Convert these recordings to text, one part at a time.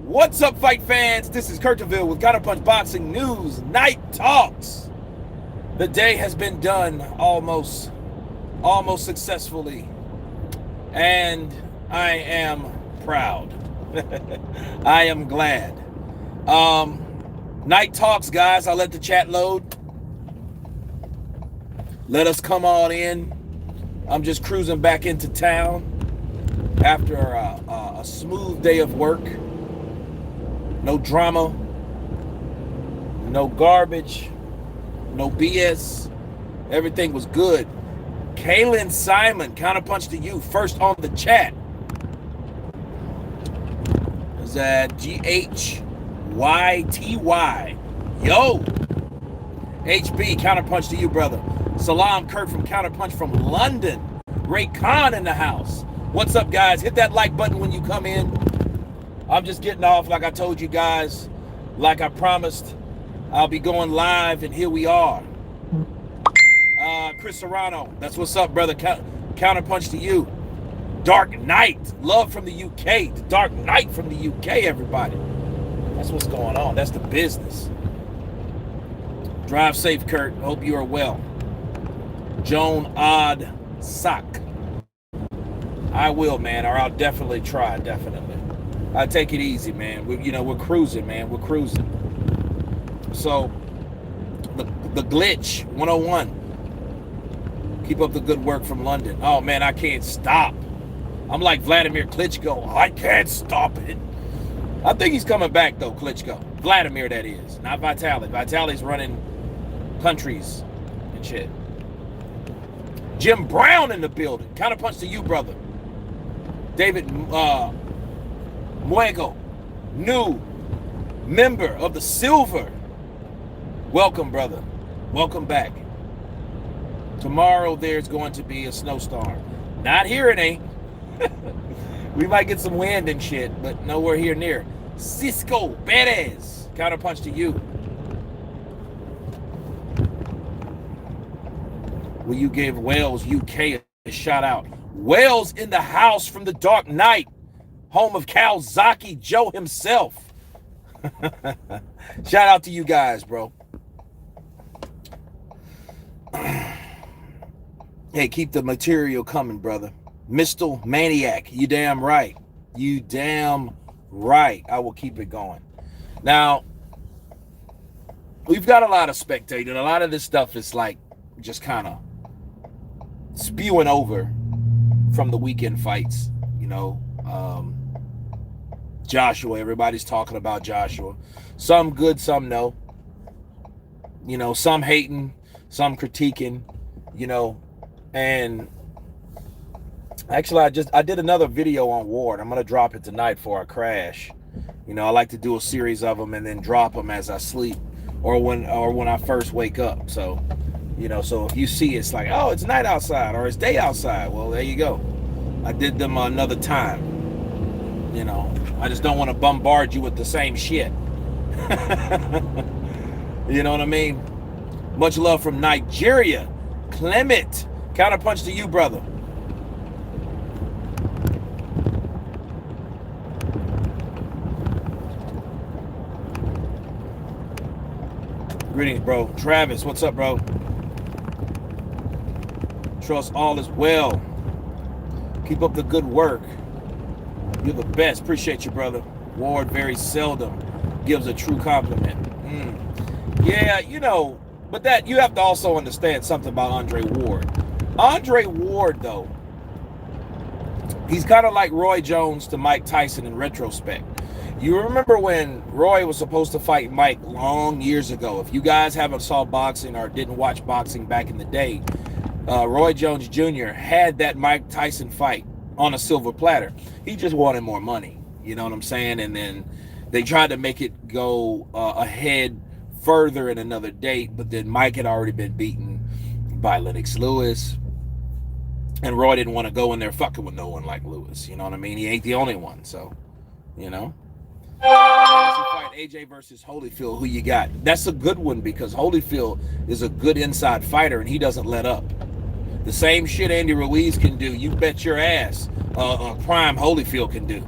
What's up, fight fans? This is Counterpunch with Counterpunch Boxing News Night Talks. The day has been done almost successfully, and I am proud. I am glad. Night Talks, guys. I'll let the chat load. Let us come on in. I'm just cruising back into town after a smooth day of work. No drama, no garbage, no BS. Everything was good. Kaylin Simon, Counterpunch to you, first on the chat. Is that GHYTY? Yo! HB, Counterpunch to you, brother. Salam Kurt from Counterpunch from London. Ray Khan in the house. What's up, guys? Hit that like button when you come in. I'm just getting off like I told you guys. Like I promised, I'll be going live, and here we are. Chris Serrano, that's what's up, brother. Counterpunch to you. Dark Knight, love from the UK. The Dark Knight from the UK, everybody. That's what's going on. That's the business. Drive safe, Kurt. Hope you are well. Joan Odd Sock. I will, man, or I'll definitely try, definitely. I take it easy, man. We're cruising, man. We're cruising. So, the glitch 101. Keep up the good work from London. Oh man, I can't stop. I'm like Vladimir Klitschko. I can't stop it. I think he's coming back though, Klitschko. Vladimir, that is, not Vitaly. Vitaly's running countries and shit. Jim Brown in the building. Counterpunch to you, brother. David Muego, new member of the Silver. Welcome, brother. Welcome back. Tomorrow there's going to be a snowstorm. Not here it ain't. We might get some wind and shit, but nowhere here near. Cisco Perez, Counterpunch to you. Will you give Wales UK a shout out? Wales in the house from the Dark Knight. Home of Kawasaki Joe himself. Shout out to you guys, bro. Hey, keep the material coming, brother. Mistal Maniac, you damn right. You damn right. I will keep it going. Now, we've got a lot of spectating. A lot of this stuff is like just kind of spewing over from the weekend fights, you know. Joshua, everybody's talking about Joshua. Some good, some no. You know, some hating, some critiquing, you know. And actually, I did another video on Ward. I'm going to drop it tonight before I crash. You know, I like to do a series of them and then drop them as I sleep or when I first wake up. So, you know, so if you see it's like, oh, it's night outside or it's day outside. Well, there you go. I did them another time. You know, I just don't want to bombard you with the same shit. You know what I mean? Much love from Nigeria. Clement, Counterpunch to you, brother. Greetings, bro. Travis, what's up, bro? Trust all is well. Keep up the good work. You're the best. Appreciate you, brother. Ward very seldom gives a true compliment. Yeah, you know, but that you have to also understand something about Andre Ward. Andre Ward, though, he's kind of like Roy Jones to Mike Tyson in retrospect. You remember when Roy was supposed to fight Mike long years ago. If you guys haven't saw boxing or didn't watch boxing back in the day, Roy Jones Jr. had that Mike Tyson fight on a silver platter. He just wanted more money, you know what I'm saying? And then they tried to make it go ahead further in another date, but then Mike had already been beaten by Lennox Lewis, and Roy didn't want to go in there fucking with no one like Lewis, you know what I mean? He ain't the only one, so, you know. Fight AJ versus Holyfield, who you got? That's a good one because Holyfield is a good inside fighter and he doesn't let up. The same shit Andy Ruiz can do, you bet your ass, Prime Holyfield can do.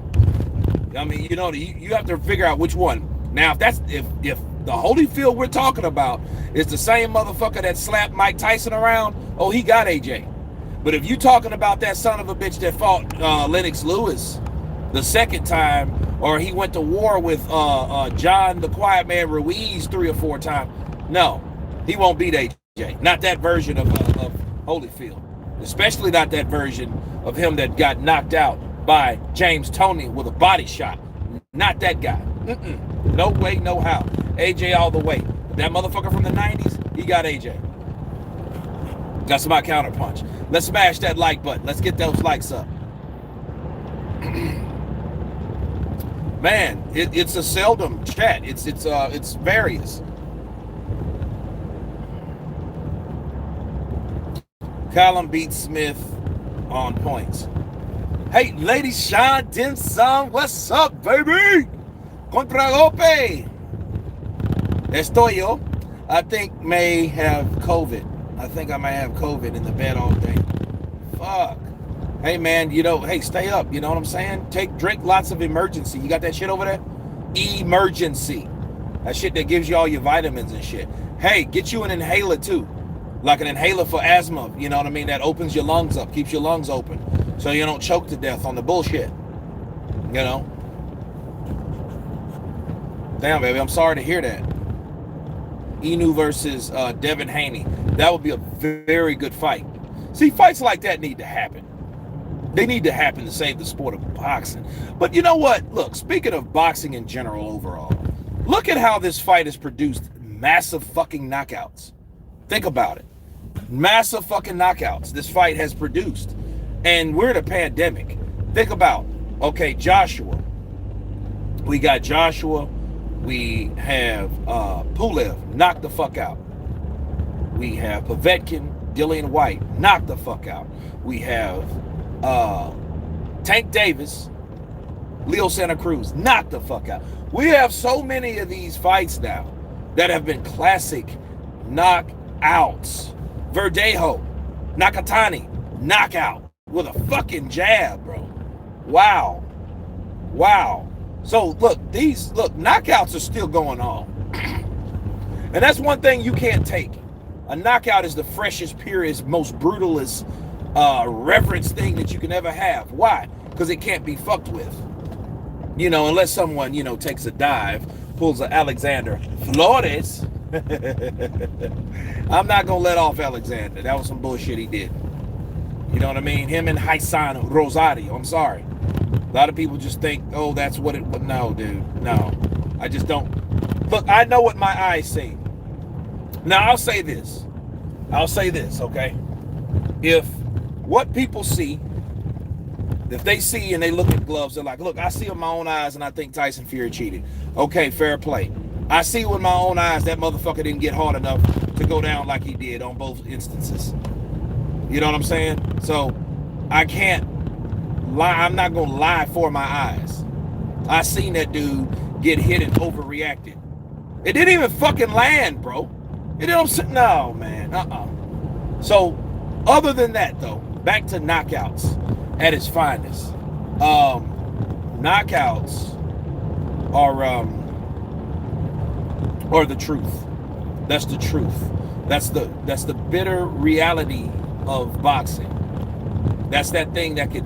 I mean, you know, you have to figure out which one. Now, if the Holyfield we're talking about is the same motherfucker that slapped Mike Tyson around, oh, he got AJ. But if you talking about that son of a bitch that fought Lennox Lewis the second time, or he went to war with John the Quiet Man Ruiz 3 or 4 times, no, he won't beat AJ. Not that version of Holyfield. Especially not that version of him that got knocked out by James Toney with a body shot. Not that guy. No way, no how. AJ all the way. That motherfucker from the 90s, he got AJ. That's my counterpunch. Let's smash that like button. Let's get those likes up. Man, it's a seldom chat. It's various. Callum beats Smith on points. Hey, Lady Sean Dimsum, what's up, baby? Contragolpe. Estoy yo. I think may have COVID. I think I may have COVID in the bed all day. Fuck. Hey, man, you know, hey, stay up. You know what I'm saying? Drink lots of emergency. You got that shit over there? Emergency. That shit that gives you all your vitamins and shit. Hey, get you an inhaler, too. Like an inhaler for asthma. You know what I mean? That opens your lungs up, keeps your lungs open. So you don't choke to death on the bullshit. You know? Damn, baby, I'm sorry to hear that. Inu versus Devin Haney. That would be a very good fight. See, fights like that need to happen. They need to happen to save the sport of boxing. But you know what? Look, speaking of boxing in general overall, look at how this fight has produced massive fucking knockouts. Think about it. Massive fucking knockouts this fight has produced. And we're in a pandemic. Think about, okay, Joshua. We got Joshua. We have Pulev, knocked the fuck out. We have Povetkin, Dillian White, knocked the fuck out. We have Tank Davis, Leo Santa Cruz, knocked the fuck out. We have so many of these fights now that have been classic knockouts. Verdejo, Nakatani, knockout with a fucking jab, bro. Wow. Wow. So look, knockouts are still going on. And that's one thing you can't take. A knockout is the freshest, purest, most brutalest, reverence thing that you can ever have. Why? Because it can't be fucked with. You know, unless someone, you know, takes a dive, pulls an Alexander Flores. I'm not gonna let off Alexander. That was some bullshit he did. You know what I mean? Him and Haisan Rosario. I'm sorry. A lot of people just think, oh, that's what it was. No, dude. No. I just don't. Look, I know what my eyes see. Now, I'll say this. Okay? If what people see, if they see and they look at gloves, they're like, look, I see with my own eyes and I think Tyson Fury cheated. Okay, fair play. I see with my own eyes that motherfucker didn't get hard enough to go down like he did on both instances. You know what I'm saying? So, I can't lie. I'm not gonna lie for my eyes. I seen that dude get hit and overreacted. It didn't even fucking land, bro. It didn't. No, man. So, other than that, though, back to knockouts at its finest. Knockouts are the truth. That's the truth. That's the bitter reality of boxing. That's that thing that could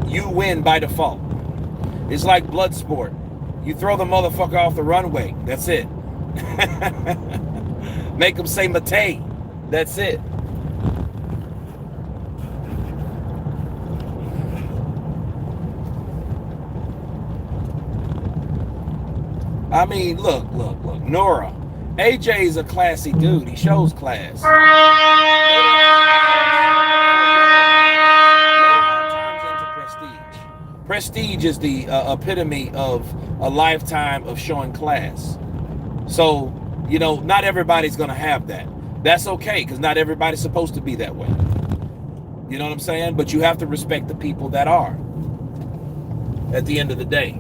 you win by default. It's like blood sport. You throw the motherfucker off the runway. That's it. Make them say Mate. That's it. I mean, look. Nora. AJ is a classy dude. He shows class. Prestige is the epitome of a lifetime of showing class. So, you know, not everybody's going to have that. That's okay, because not everybody's supposed to be that way. You know what I'm saying? But you have to respect the people that are at the end of the day.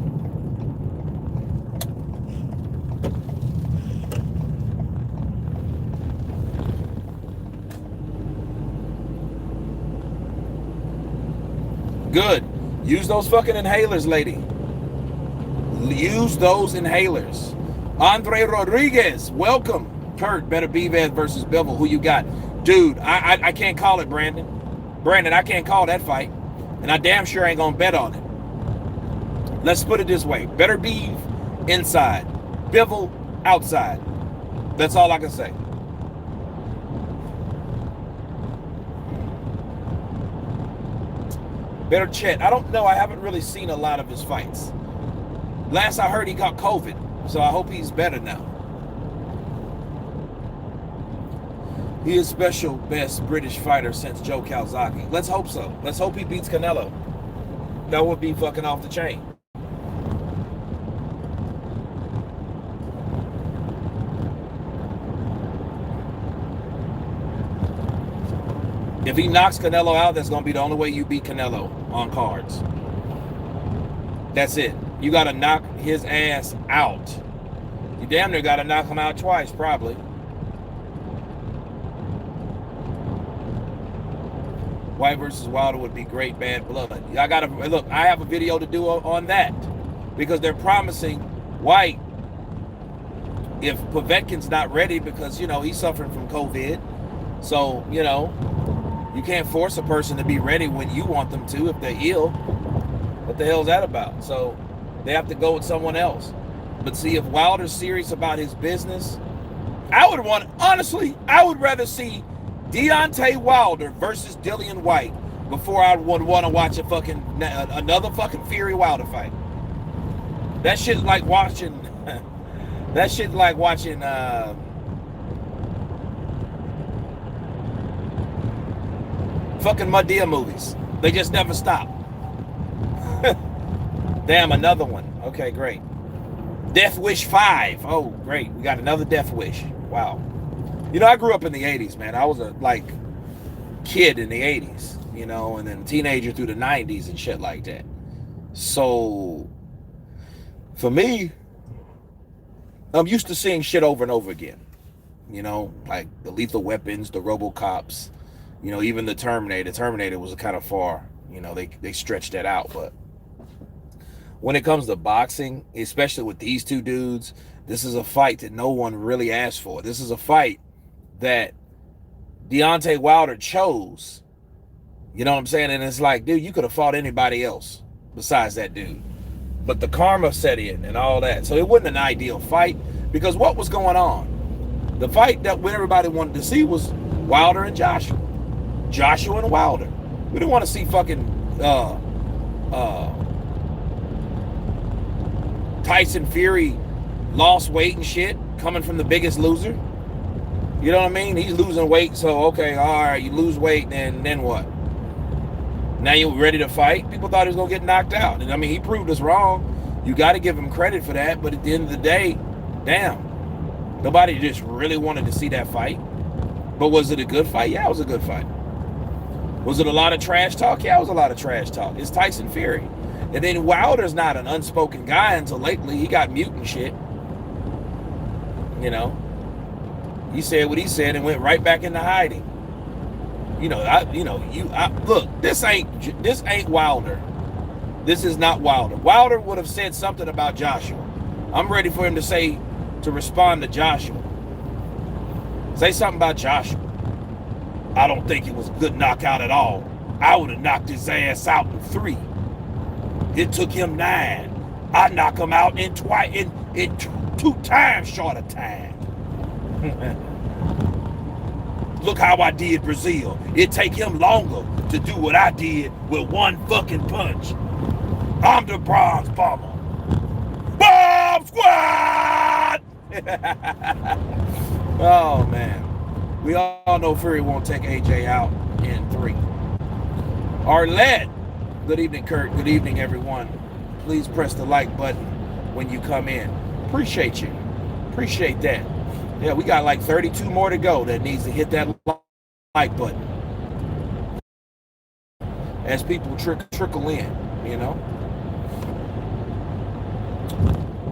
Good. Use those fucking inhalers, lady. Use those inhalers. Andre Rodriguez, welcome. Kurt, better Bivez versus Bivol. Who you got? Dude, I can't call it, Brandon. Brandon, I can't call that fight. And I damn sure ain't going to bet on it. Let's put it this way. Better Beeve inside. Bivol outside. That's all I can say. Better Chet. I don't know. I haven't really seen a lot of his fights. Last I heard, he got COVID. So I hope he's better now. He is special best British fighter since Joe Calzaghe. Let's hope so. Let's hope he beats Canelo. That would be fucking off the chain. If he knocks Canelo out, that's going to be the only way you beat Canelo on cards. That's it. You got to knock his ass out. You damn near got to knock him out twice, probably. White versus Wilder would be great, bad blood. I got to look. I have a video to do on that because they're promising White, if Povetkin's not ready, because you know he's suffering from COVID, so you know you can't force a person to be ready when you want them to if they're ill. What the hell is that about? So they have to go with someone else. But see, if Wilder's serious about his business, honestly, I would rather see Deontay Wilder versus Dillian White before I would want to watch another fucking Fury Wilder fight. That shit's like watching fucking Madea movies. They just never stop. Damn, another one. Okay, great. Death Wish 5. Oh, great. We got another Death Wish. Wow. You know, I grew up in the 80s, man. I was a, kid in the 80s, you know, and then teenager through the 90s and shit like that. So, for me, I'm used to seeing shit over and over again. You know, like the Lethal Weapons, the RoboCops, you know, even the Terminator. Terminator was kind of far. You know, they stretched that out. But when it comes to boxing, especially with these two dudes, this is a fight that no one really asked for. This is a fight that Deontay Wilder chose. You know what I'm saying? And it's like, dude, you could have fought anybody else besides that dude. But the karma set in and all that. So it wasn't an ideal fight because what was going on? The fight that everybody wanted to see was Wilder and Joshua. Joshua and Wilder. We didn't want to see fucking Tyson Fury lost weight and shit coming from the Biggest Loser. You know what I mean? He's losing weight, so okay, all right, you lose weight, then what? Now you're ready to fight? People thought he was going to get knocked out. And I mean, he proved us wrong. You got to give him credit for that, but at the end of the day, damn. Nobody just really wanted to see that fight. But was it a good fight? Yeah, it was a good fight. Was it a lot of trash talk? Yeah, it was a lot of trash talk. It's Tyson Fury. And then Wilder's not an unspoken guy until lately. He got mute and shit. You know? He said what he said and went right back into hiding. Look, this ain't Wilder. This is not Wilder. Wilder would have said something about Joshua. I'm ready for him to respond to Joshua. Say something about Joshua. I don't think it was a good knockout at all. I would have knocked his ass out in 3. It took him 9. I knock him out in 2 times shorter time. Look how I did Brazil. It take him longer to do what I did with one fucking punch. I'm the bronze bomber. Bomb squad! Oh, man. We all know Fury won't take AJ out in 3. Arlette. Good evening, Kurt. Good evening, everyone. Please press the like button when you come in. Appreciate you. Appreciate that. Yeah, we got like 32 more to go that needs to hit that like button. As people trickle in, you know.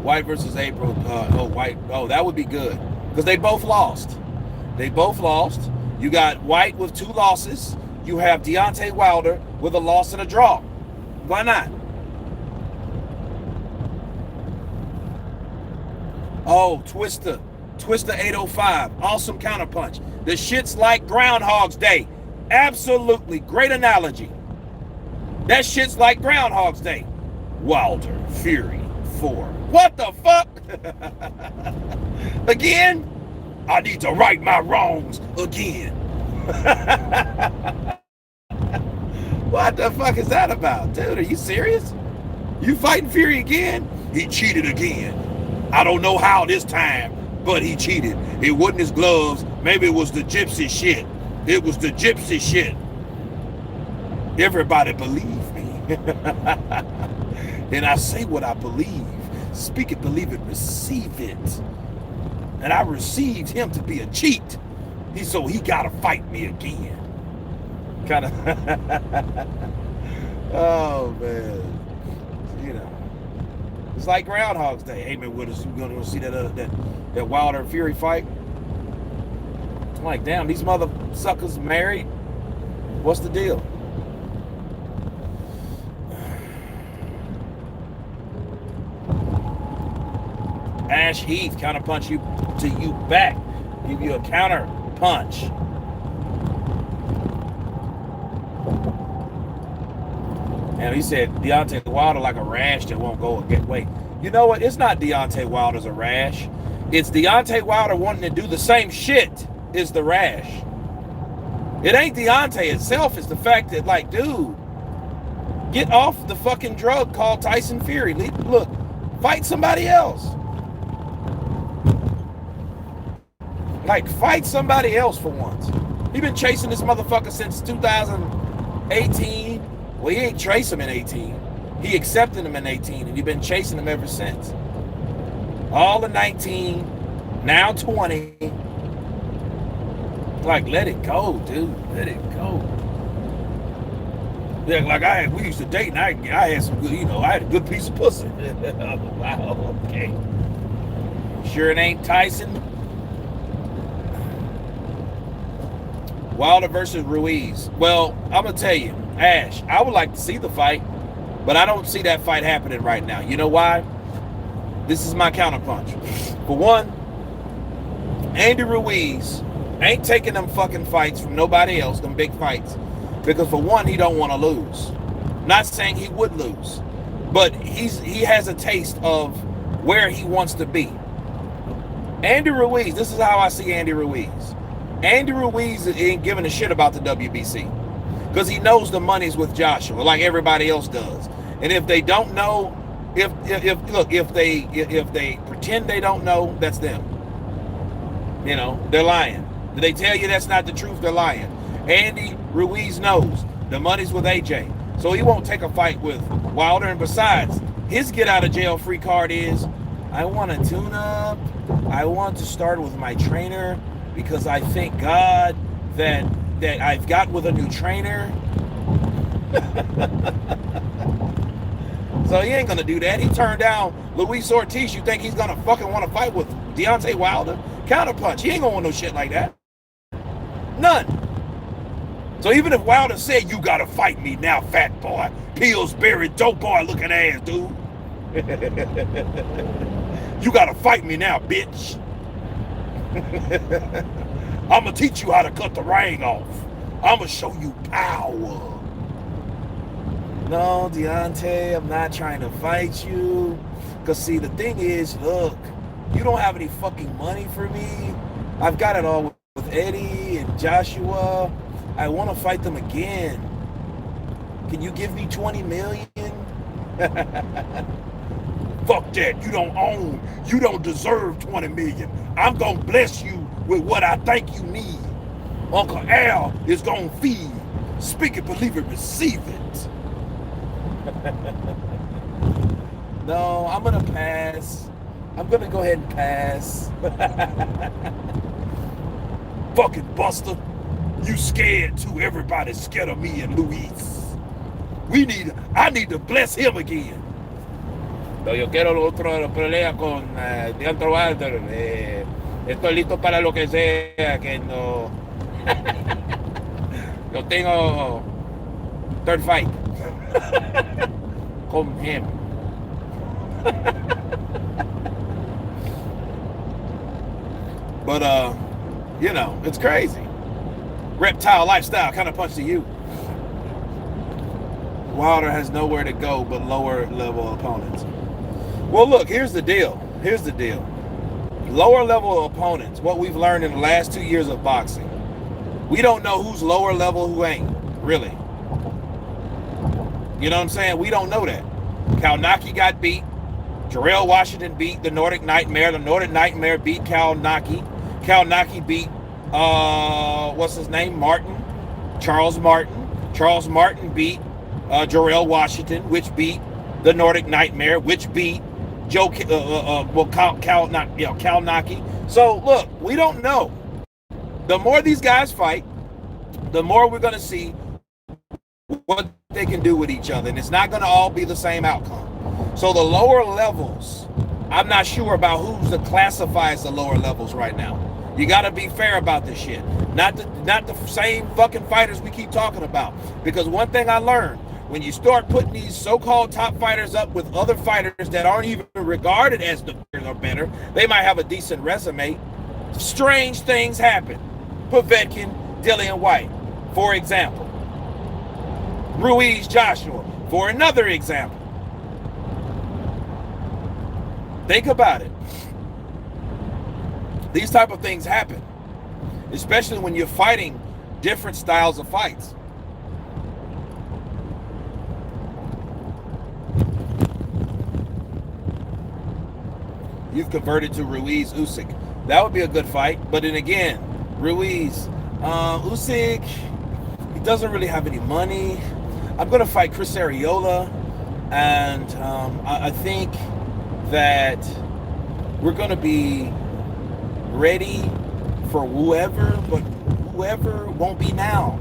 White versus April. White. Oh, that would be good. Because they both lost. They both lost. You got White with 2 losses. You have Deontay Wilder with a loss and a draw. Why not? Oh, Twister 805, awesome counterpunch. The shit's like Groundhog's Day. Absolutely, great analogy. That shit's like Groundhog's Day. Wilder Fury 4. What the fuck? Again? I need to right my wrongs again. What the fuck is that about? Dude, are you serious? You fighting Fury again? He cheated again. I don't know how this time, but he cheated. It wasn't his gloves. Maybe it was the gypsy shit. It was the gypsy shit. Everybody believe me. And I say what I believe. Speak it, believe it, receive it. And I received him to be a cheat. So he gotta fight me again. Kind of. Oh man. You know. It's like Groundhog's Day. Hey man, what is you gonna see that Wilder and Fury fight? I'm like, damn, these mother suckers married. What's the deal? Ash Heath, counterpunch you to you back. Give you a counter punch. And he said Deontay Wilder like a rash that won't go away. You know what? It's not Deontay Wilder's a rash. It's Deontay Wilder wanting to do the same shit is the rash. It ain't Deontay itself. It's the fact that, like, dude, get off the fucking drug called Tyson Fury. Look, fight somebody else. Like, fight somebody else for once. He been chasing this motherfucker since 2018. Well, he ain't chased him in 18. He accepted him in 18, and he been chasing him ever since. All in 19, now 20. Like, let it go, dude. Let it go. Yeah, like we used to date, and I had some good, I had a good piece of pussy. Wow, okay. Sure it ain't Tyson? Wilder versus Ruiz. Well, I'm going to tell you, Ash, I would like to see the fight, but I don't see that fight happening right now. You know why? This is my counterpunch. For one, Andy Ruiz ain't taking them fucking fights from nobody else, them big fights, because for one, he don't want to lose. Not saying he would lose, but he has a taste of where he wants to be. Andy Ruiz, this is how I see Andy Ruiz. Andy Ruiz ain't giving a shit about the WBC because he knows the money's with Joshua, like everybody else does. And if they don't know, if they pretend they don't know, that's them. They're lying. Did they tell you that's not the truth? They're lying. Andy Ruiz knows the money's with AJ, so he won't take a fight with Wilder. And besides, his get out of jail free card is, I want to tune up. I want to start with my trainer because I thank God that I've got with a new trainer. So he ain't gonna do that. He turned down Luis Ortiz. You think he's gonna fucking want to fight with Deontay Wilder? Counterpunch. He ain't gonna want no shit like that. None. So even if Wilder said, you gotta fight me now, fat boy, Pillsbury dope boy looking ass, dude. You gotta fight me now, bitch. I'm gonna teach you how to cut the ring off. I'm gonna show you power. No, Deontay, I'm not trying to fight you. Because, see, the thing is, look, you don't have any fucking money for me. I've got it all with Eddie and Joshua. I want to fight them again. Can you give me $20 million? Fuck that. You don't deserve $20 million. I'm going to bless you with what I think you need. Uncle Al is going to feed. Speak it, believe it, receive it. No, I'm going to pass. I'm going to go ahead and pass. Fucking Buster. You scared too. Everybody's scared of me and Luis. I need to bless him again. No, yo quiero otra pelea con Deontay Wilder. Estoy listo para lo que sea. Que no. Yo tengo third fight. Con him. But you know, it's crazy. Reptile lifestyle, counterpunch to you. Wilder has nowhere to go but lower level opponents. Well, look, here's the deal. Here's the deal. Lower level opponents, what we've learned in the last 2 years of boxing, we don't know who's lower level, who ain't, really. You know what I'm saying? We don't know that. Kalnaki got beat. Jarrell Washington beat the Nordic Nightmare. The Nordic Nightmare beat Kalnaki. Kalnaki beat, what's his name? Martin. Charles Martin. Charles Martin beat Jarrell Washington, which beat the Nordic Nightmare, which beat Kalnaki. So, look, we don't know. The more these guys fight, the more we're going to see what they can do with each other, and it's not going to all be the same outcome. So the lower levels, I'm not sure about who's to classify as the lower levels right now. You got to be fair about this shit. Not the same fucking fighters we keep talking about. Because one thing I learned, when you start putting these so-called top fighters up with other fighters that aren't even regarded as the or better, they might have a decent resume, strange things happen. Povetkin, Dillian White, for example. Ruiz, Joshua, for another example. Think about it. These type of things happen, especially when you're fighting different styles of fights. You've converted to Ruiz, Usyk. That would be a good fight, but then again, Ruiz, Usyk, he doesn't really have any money. I'm going to fight Chris Arreola, and I think that we're going to be ready for whoever, but whoever won't be now.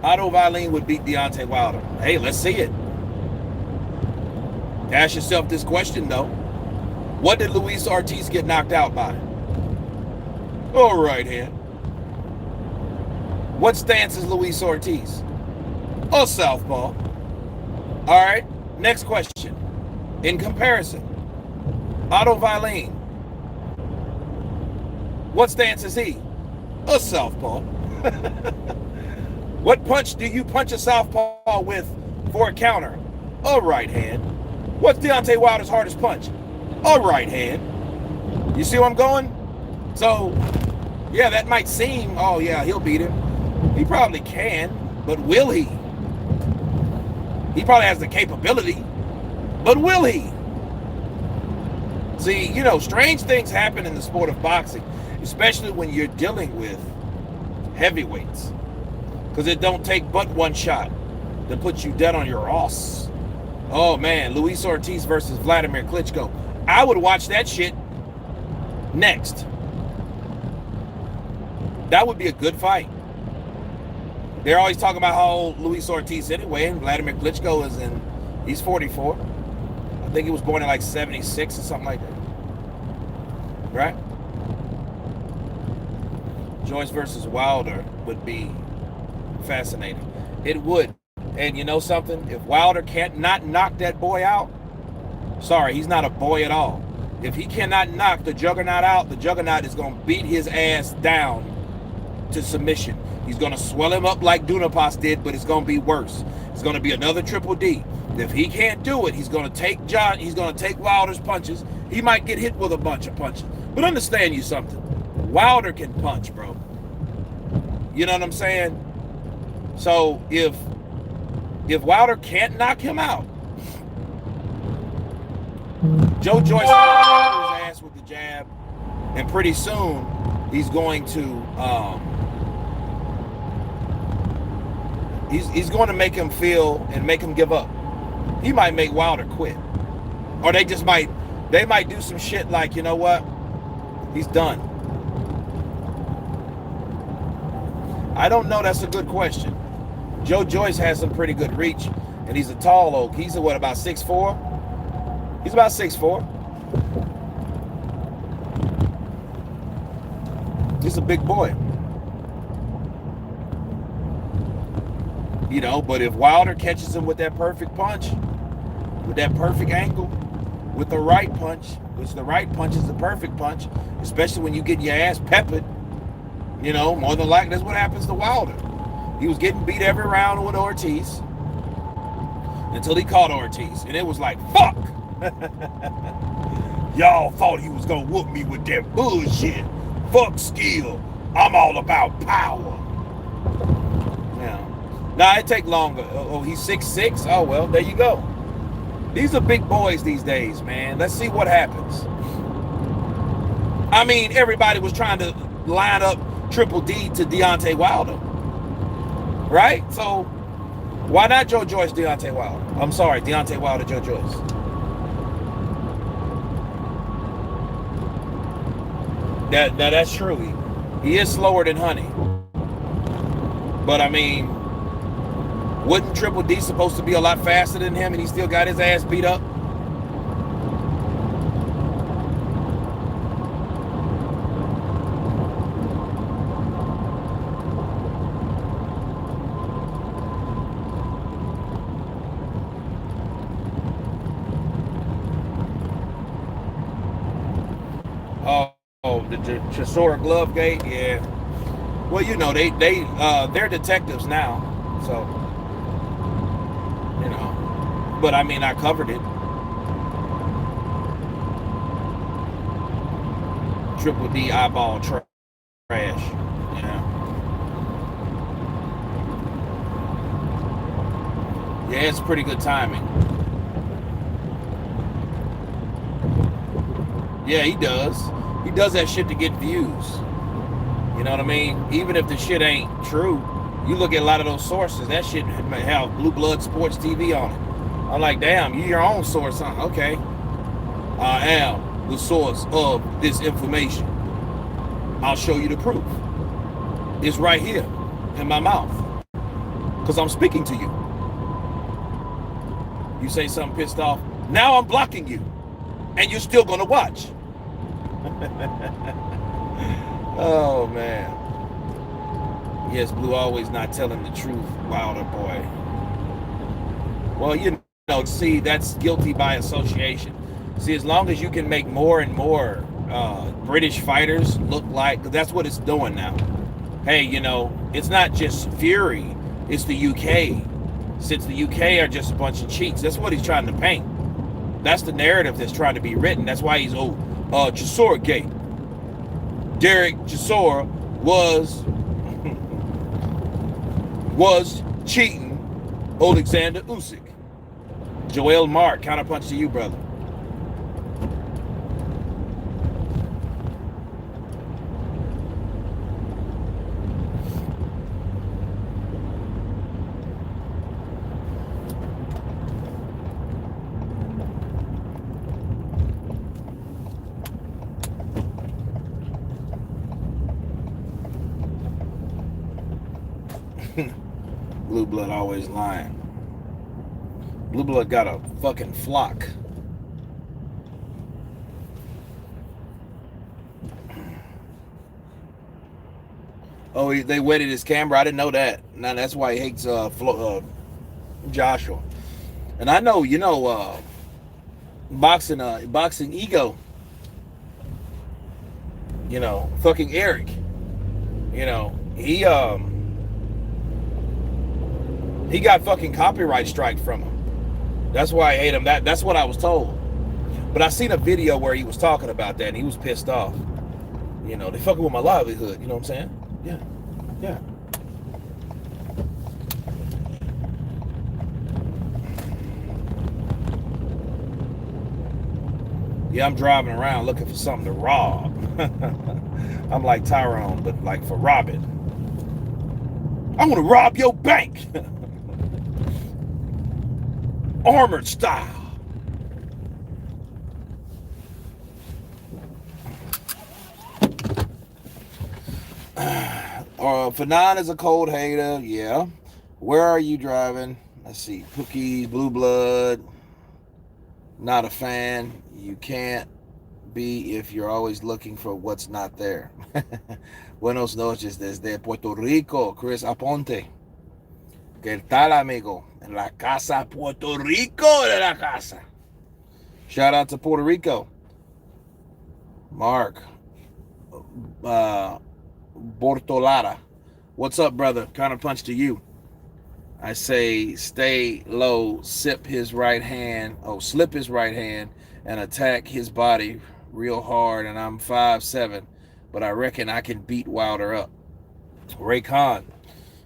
Otto Wallin would beat Deontay Wilder. Hey, let's see it. Ask yourself this question, though. What did Luis Ortiz get knocked out by? Oh, right hand. What stance is Luis Ortiz? Oh, southpaw. All right, next question. In comparison, Otto Wallin. What stance is he? A southpaw. What punch do you punch a southpaw with for a counter? A right hand. What's Deontay Wilder's hardest punch? A right hand. You see where I'm going? So, yeah, that might seem, oh yeah, he'll beat him. He probably can, but will he? He probably has the capability, but will he? See, you know, strange things happen in the sport of boxing, especially when you're dealing with heavyweights, because it don't take but one shot to put you dead on your ass. Oh man, Luis Ortiz versus Vladimir Klitschko. I would watch that shit next. That would be a good fight. They're always talking about how old Luis Ortiz anyway, and Vladimir Klitschko he's 44. I think he was born in like 76 or something like that. Right? Joyce versus Wilder would be fascinating. It would. And you know something? If Wilder can't not knock that boy out, sorry, he's not a boy at all. If he cannot knock the Juggernaut out, the Juggernaut is going to beat his ass down to submission. He's going to swell him up like Dunapas did, but it's going to be worse. It's going to be another Triple D. If he can't do it, he's going to take Wilder's punches. He might get hit with a bunch of punches. But understand you something. Wilder can punch, bro. You know what I'm saying? So if Wilder can't knock him out, Joe Joyce will his ass with the jab, and pretty soon he's going to he's going to make him feel and make him give up. He might make Wilder quit, or they might do some shit like, you know what, he's done. I don't know. That's a good question. Joe Joyce has some pretty good reach, and he's a tall oak. He's about 6'4"? He's about 6'4". He's a big boy. You know, but if Wilder catches him with that perfect punch, with that perfect angle, with the right punch, which the right punch is the perfect punch, especially when you get your ass peppered, you know, more than likely that's what happens to Wilder. He was getting beat every round with Ortiz until he caught Ortiz, and it was like, fuck! Y'all thought he was gonna whoop me with that bullshit. Fuck skill. I'm all about power. Now it take longer. Oh, he's 6'6". Oh well, there you go. These are big boys these days, man. Let's see what happens. I mean, everybody was trying to line up Triple D to Deontay Wilder, right? So why not Joe Joyce, Deontay Wilder? I'm sorry, Deontay Wilder, Joe Joyce. That's true. He is slower than Honey, but I mean, wasn't Triple D supposed to be a lot faster than him, and he still got his ass beat up? Oh, the Chisora glove gate, yeah. Well, you know, they're detectives now, so you know. But I mean, I covered it. Triple D eyeball trash. Yeah. Yeah, it's pretty good timing. Yeah, he does. He does that shit to get views. You know what I mean? Even if the shit ain't true, you look at a lot of those sources, that shit have Blue Blood Sports TV on it. I'm like, damn, you your own source, huh? Okay. I am the source of this information. I'll show you the proof. It's right here in my mouth. Because I'm speaking to you. You say something pissed off, now I'm blocking you. And you're still gonna watch. Oh man. Yes, Blue always not telling the truth, Wilder boy. Well, you know, see, that's guilty by association. See, as long as you can make more and more British fighters look like, because that's what it's doing now. Hey, you know, it's not just Fury, it's the UK. Since the UK are just a bunch of cheats, that's what he's trying to paint. That's the narrative that's trying to be written. That's why he's Chisora Gate. Derek Chisora was cheating Alexander Usyk. Joel Mark, counterpunch to you, brother. Blue Blood always lying. Blue Blood got a fucking flock. Oh, they wetted his camera. I didn't know that. Now that's why he hates Joshua. And I know, you know, boxing ego. You know, fucking Eric. You know, he got fucking copyright strike from him. That's why I hate him. That's what I was told. But I seen a video where he was talking about that and he was pissed off. You know, they fucking with my livelihood. You know what I'm saying? Yeah. Yeah. Yeah, I'm driving around looking for something to rob. I'm like Tyrone, but like for robbing. I want to rob your bank. Armored style. Fanon is a cold hater. Yeah. Where are you driving? Let's see. Pookie, Blue Blood. Not a fan. You can't be if you're always looking for what's not there. Buenos noches desde Puerto Rico, Chris Aponte. ¿Qué tal, amigo? En la casa, Puerto Rico de la casa. Shout out to Puerto Rico. Mark. Bortolata. What's up, brother? Counterpunch to you. I say stay low, slip his right hand, and attack his body real hard. And I'm 5'7", but I reckon I can beat Wilder up. Ray Khan.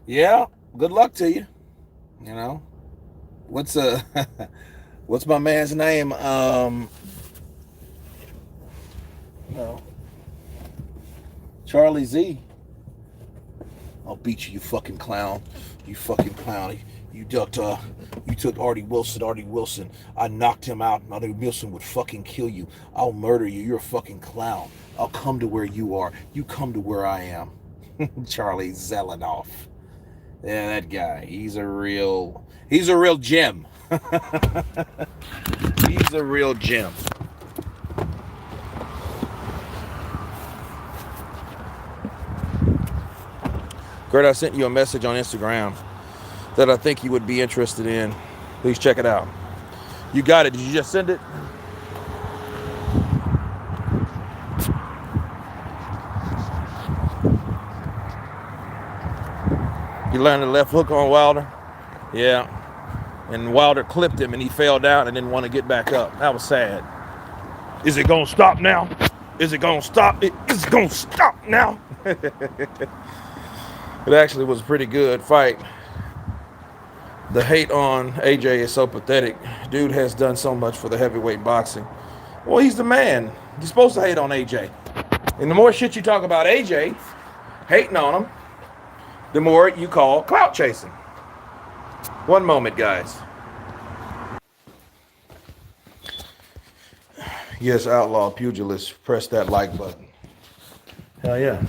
Yeah, good luck to you. You know, what's what's my man's name? No, Charlie Z. I'll beat you, you fucking clown. You fucking clown. You ducked, you took Artie Wilson. I knocked him out. Artie Wilson would fucking kill you. I'll murder you. You're a fucking clown. I'll come to where you are. You come to where I am. Charlie Zelenoff. Yeah, that guy. He's a real gem. He's a real gem. Kurt, I sent you a message on Instagram that I think you would be interested in. Please check it out. You got it. Did you just send it? You learned the left hook on Wilder? Yeah. And Wilder clipped him and he fell down and didn't want to get back up. That was sad. Is it going to stop now? Is it going to stop? Is it going to stop now? It actually was a pretty good fight. The hate on AJ is so pathetic. Dude has done so much for the heavyweight boxing. Well, he's the man. You're supposed to hate on AJ. And the more shit you talk about AJ, hating on him, the more you call clout chasing. One moment, guys. Yes, outlaw pugilists, press that like button. Hell yeah.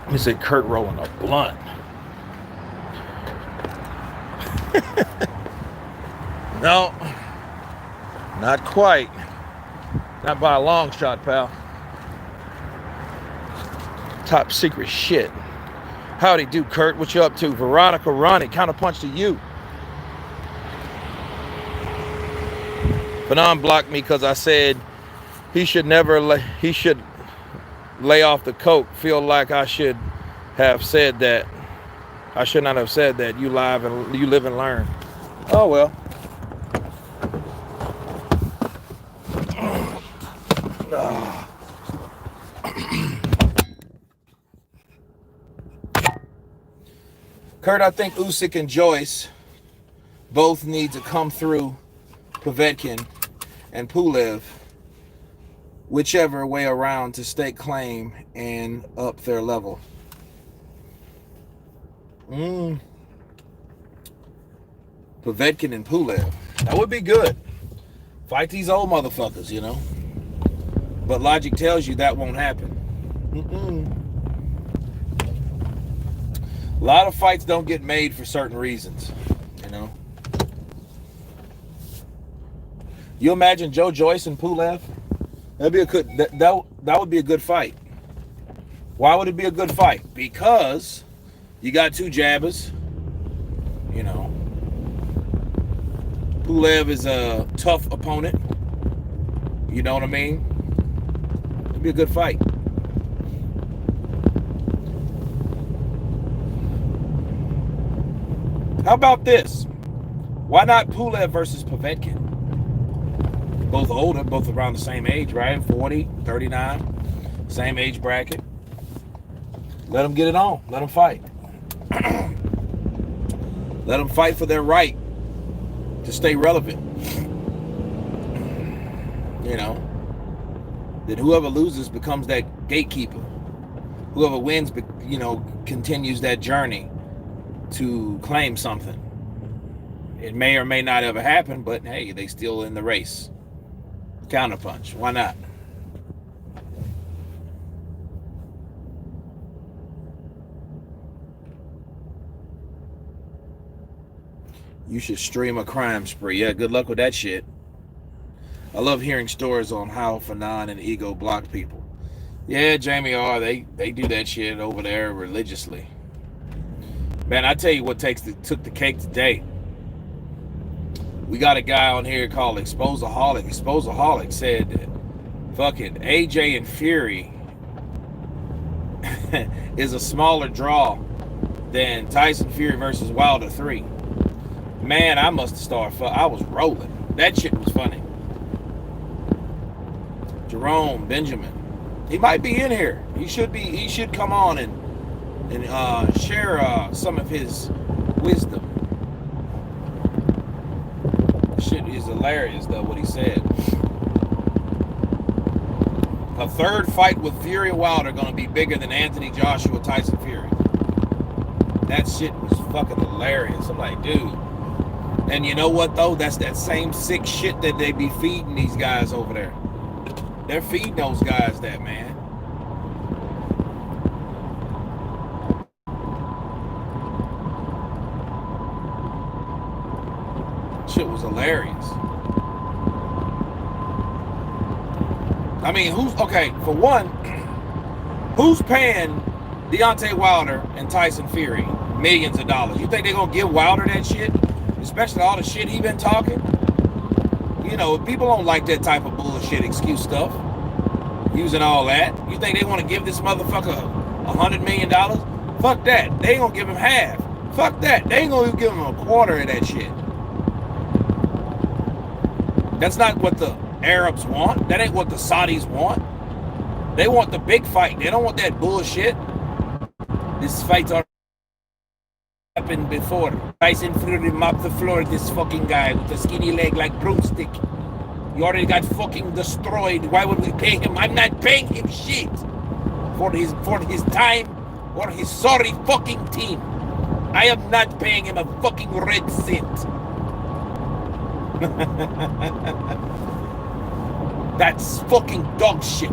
Let me say Kurt rolling a blunt. No, not quite. Not by a long shot, pal. Top secret shit. Howdy do, Kurt. What you up to? Veronica Ronnie, counterpunch to you. Fanon blocked me because I said he should lay off the coke. Feel like I should have said that. I should not have said that. You live and learn. Oh well. Kurt, I think Usyk and Joyce both need to come through Povetkin and Pulev, whichever way around, to stake claim and up their level. Povetkin and Pulev. That would be good. Fight these old motherfuckers, you know. But logic tells you that won't happen. A lot of fights don't get made for certain reasons, you know. You imagine Joe Joyce and Pulev? That'd be a good that would be a good fight. Why would it be a good fight? Because you got two jabbers. You know, Pulev is a tough opponent. You know what I mean? It'd be a good fight. How about this? Why not Pulev versus Povetkin? Both older, both around the same age, right? 40, 39, same age bracket. Let them get it on. Let them fight. Let them fight for their right to stay relevant. You know, that whoever loses becomes that gatekeeper. Whoever wins, you know, continues that journey to claim something. It may or may not ever happen, but hey, they still in the race. Counterpunch. Why not? You should stream a crime spree. Yeah, good luck with that shit. I love hearing stories on how Fanon and Ego block people. Yeah, Jamie R, they do that shit over there religiously. Man, I tell you what took the cake today. We got a guy on here called Exposaholic. Exposaholic said that fucking AJ and Fury is a smaller draw than Tyson Fury versus Wilder 3. Man, I must have started. I was rolling. That shit was funny. Jerome Benjamin, he might be in here. He should be. He should come on and share some of his wisdom. Shit is hilarious though what he said. A third fight with Fury and Wilder gonna be bigger than Anthony Joshua Tyson Fury. That shit was fucking hilarious. I'm like, dude. And you know what though? That's that same sick shit that they be feeding these guys over there. They're feeding those guys that, man. Shit was hilarious. I mean, for one, who's paying Deontay Wilder and Tyson Fury millions of dollars? You think they're gonna give Wilder that shit? Especially all the shit he been talking? You know, people don't like that type of bullshit excuse stuff. Using all that. You think they want to give this motherfucker $100 million? Fuck that. They ain't gonna give him half. Fuck that. They ain't gonna give him a quarter of that shit. That's not what the Arabs want. That ain't what the Saudis want. They want the big fight. They don't want that bullshit. This fight's already happened before. Tyson Fury mopped the floor. This fucking guy with a skinny leg like broomstick. He already got fucking destroyed. Why would we pay him? I'm not paying him shit for his time or his sorry fucking team. I am not paying him a fucking red cent. That's fucking dog shit.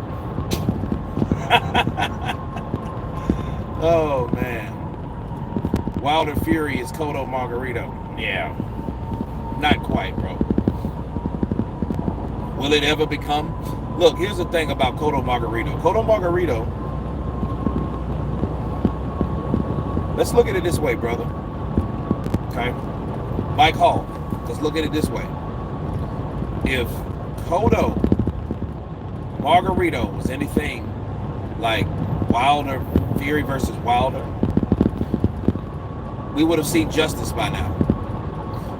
Oh man. Wilder Fury is Cotto Margarito. Yeah. Not quite, bro. Will it ever become? Look, here's the thing about Cotto Margarito. Cotto Margarito, let's look at it this way, brother. Okay? Mike Hall, let's look at it this way. If Cotto Margarito was anything like Wilder, Fury versus Wilder, we would have seen justice by now.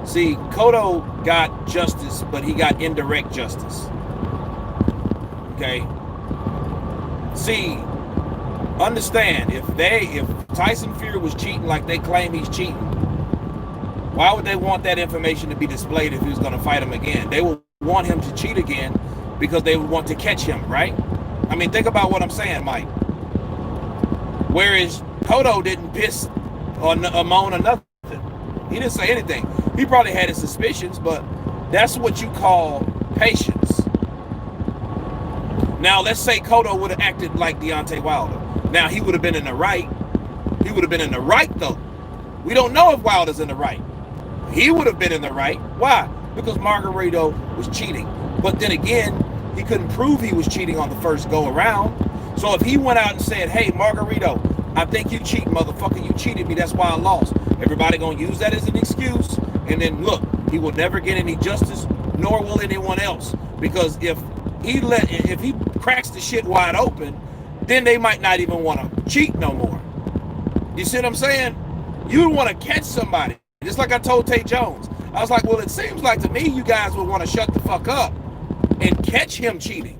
See, Cotto got justice, but he got indirect justice. Okay? See, understand, if Tyson Fury was cheating like they claim he's cheating, why would they want that information to be displayed if he was going to fight him again? They would want him to cheat again because they would want to catch him, right? I mean, think about what I'm saying, Mike. Whereas Cotto didn't piss or moan or nothing. He didn't say anything. He probably had his suspicions, but that's what you call patience. Now, let's say Cotto would have acted like Deontay Wilder. Now, he would have been in the right. He would have been in the right, though. We don't know if Wilder's in the right. He would have been in the right. Why? Because Margarito was cheating. But then again, he couldn't prove he was cheating on the first go around. So if he went out and said, hey, Margarito, I think you cheating, motherfucker, you cheated me, that's why I lost. Everybody gonna use that as an excuse, and then look, he will never get any justice, nor will anyone else. Because if he cracks the shit wide open, then they might not even want to cheat no more. You see what I'm saying? You want to catch somebody. Just like I told Tate Jones. I was like, well, it seems like to me you guys would want to shut the fuck up and catch him cheating.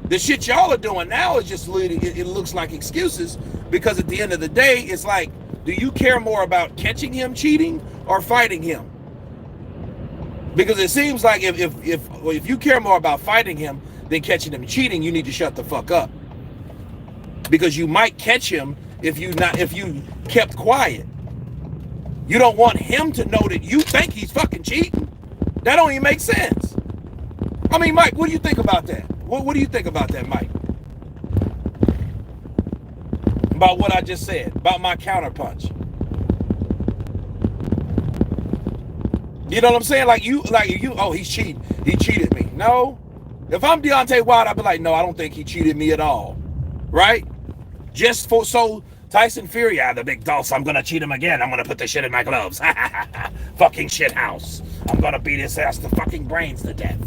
The shit y'all are doing now is just, it looks like excuses, because at the end of the day, it's like, do you care more about catching him cheating or fighting him? Because it seems like if you care more about fighting him than catching him cheating, you need to shut the fuck up. Because you might catch him if you kept quiet. You don't want him to know that you think he's fucking cheating. That don't even make sense. I mean, Mike, what do you think about that? What do you think about that, Mike? About what I just said, about my counterpunch. You know what I'm saying? Like you, oh, he's cheating. He cheated me. No. If I'm Deontay Wilder, I'd be like, no, I don't think he cheated me at all. Right? Just for so Tyson Fury, the big doll, I'm gonna cheat him again. I'm gonna put the shit in my gloves. Fucking shit house. I'm gonna beat his ass to fucking brains to death.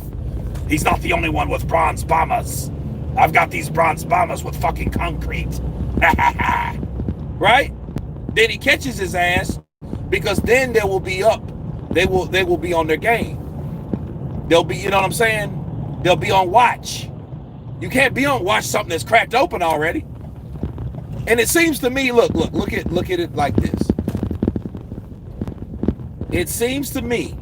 He's not the only one with bronze bombers. I've got these bronze bombers with fucking concrete. Right? Then he catches his ass, because then they will be up. They will be on their game. They'll be, you know what I'm saying? They'll be on watch. You can't be on watch something that's cracked open already. And it seems to me, look at it like this. It seems to me,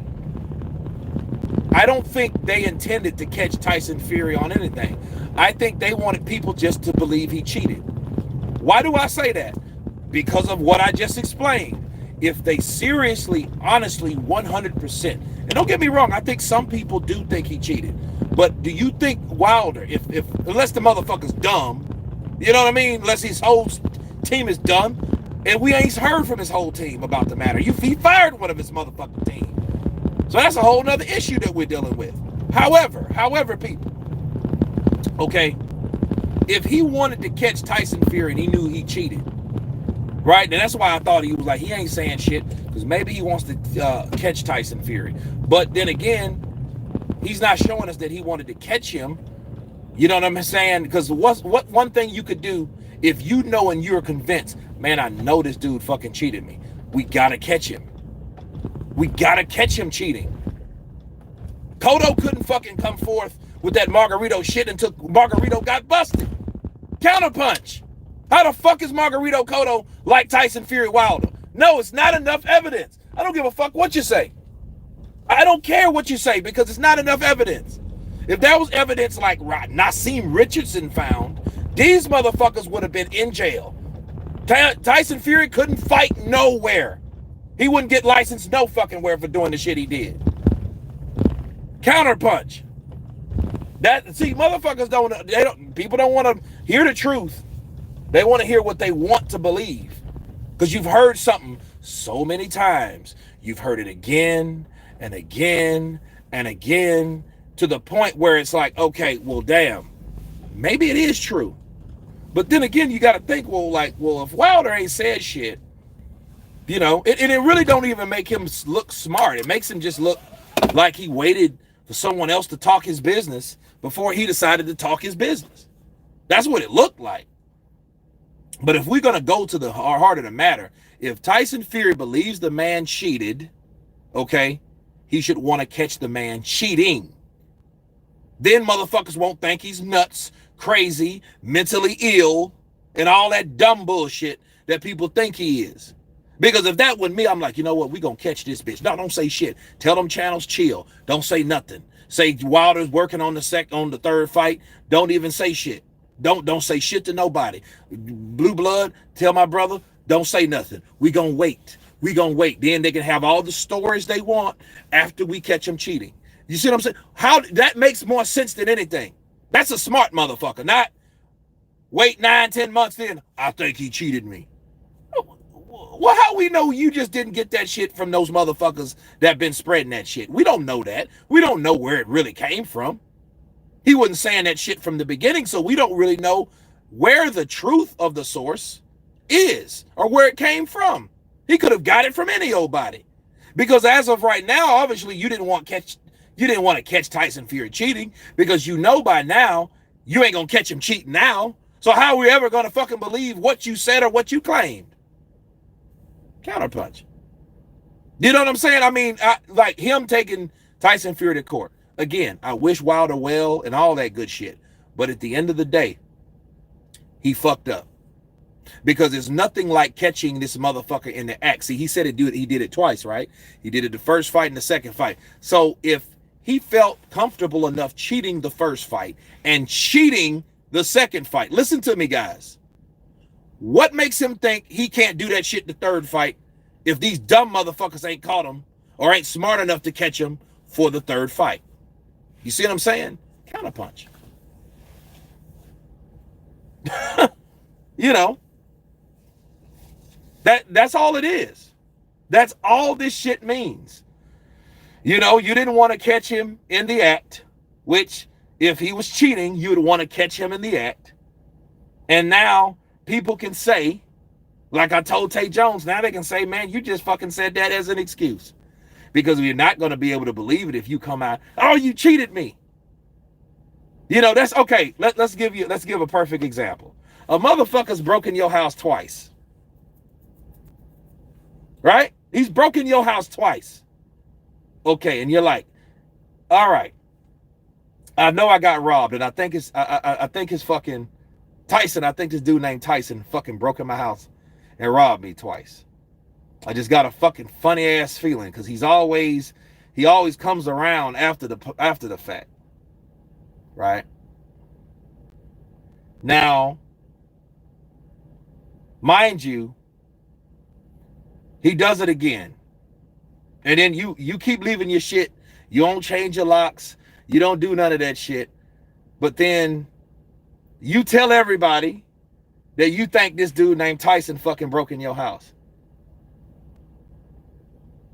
I don't think they intended to catch Tyson Fury on anything. I think they wanted people just to believe he cheated. Why do I say that? Because of what I just explained. If they seriously, honestly, 100%, and don't get me wrong, I think some people do think he cheated. But do you think Wilder, unless the motherfucker's dumb, you know what I mean? Unless his whole team is dumb, and we ain't heard from his whole team about the matter. He fired one of his motherfucking team. So that's a whole nother issue that we're dealing with. However, people, okay, if he wanted to catch Tyson Fury and he knew he cheated, right? And that's why I thought he was like, he ain't saying shit, because maybe he wants to catch Tyson Fury. But then again, he's not showing us that he wanted to catch him. You know what I'm saying? Because what one thing you could do, if you know and you're convinced, man, I know this dude fucking cheated me. We gotta catch him. We gotta catch him cheating. Cotto couldn't fucking come forth with that Margarito shit until Margarito got busted. Counterpunch. How the fuck is Margarito Cotto like Tyson Fury Wilder? No, it's not enough evidence. I don't give a fuck what you say. I don't care what you say, because it's not enough evidence. If there was evidence like Nassim Richardson found, these motherfuckers would have been in jail. Tyson Fury couldn't fight nowhere. He wouldn't get licensed no fucking where for doing the shit he did. Counterpunch. Motherfuckers people don't want to hear the truth. They want to hear what they want to believe. Because you've heard something so many times. You've heard it again and again and again, to the point where it's like, okay, well, damn, maybe it is true. But then again, you got to think, well, if Wilder ain't said shit, you know, it really don't even make him look smart. It makes him just look like he waited for someone else to talk his business before he decided to talk his business. That's what it looked like. But if we're going to go to the heart of the matter, if Tyson Fury believes the man cheated, okay, he should want to catch the man cheating. Then motherfuckers won't think he's nuts, crazy, mentally ill, and all that dumb bullshit that people think he is. Because if that wasn't me, I'm like, you know what? We gonna catch this bitch. No, don't say shit. Tell them channels chill. Don't say nothing. Say Wilder's working on the third fight. Don't even say shit. Don't say shit to nobody. Blue blood, tell my brother, don't say nothing. We gonna wait. We gonna wait. Then they can have all the stories they want after we catch them cheating. You see what I'm saying? How that makes more sense than anything. That's a smart motherfucker. Not wait 9-10 months then, I think he cheated me. Well, how we know you just didn't get that shit from those motherfuckers that been spreading that shit? We don't know that. We don't know where it really came from. He wasn't saying that shit from the beginning, so we don't really know where the truth of the source is or where it came from. He could have got it from any old body. Because as of right now, obviously you didn't want to catch Tyson Fury cheating, because you know by now you ain't gonna catch him cheating now. So how are we ever gonna fucking believe what you said or what you claimed? Counterpunch. You know what I'm saying? I mean, like him taking Tyson Fury to court. Again, I wish Wilder well and all that good shit. But at the end of the day, he fucked up. Because it's nothing like catching this motherfucker in the act. See, he said he did it twice, right? He did it the first fight and the second fight. So if he felt comfortable enough cheating the first fight and cheating the second fight, listen to me, guys. What makes him think he can't do that shit the third fight if these dumb motherfuckers ain't caught him or ain't smart enough to catch him for the third fight? You see what I'm saying? Counterpunch. You know, that's all it is. That's all this shit means. You know, you didn't want to catch him in the act, which if he was cheating, you would want to catch him in the act. And now people can say, like I told Tay Jones, now they can say, man, you just fucking said that as an excuse. Because we're not going to be able to believe it if you come out, oh, you cheated me. You know, that's okay. Let's give a perfect example. A motherfucker's broken your house twice. Right? He's broken your house twice. Okay, and you're like, all right, I know I got robbed, and I think it's fucking Tyson. I think this dude named Tyson fucking broke in my house and robbed me twice. I just got a fucking funny ass feeling because he always comes around after the fact. Right? Now, mind you, he does it again. And then you keep leaving your shit. You don't change your locks. You don't do none of that shit. But then you tell everybody that you think this dude named Tyson fucking broke in your house.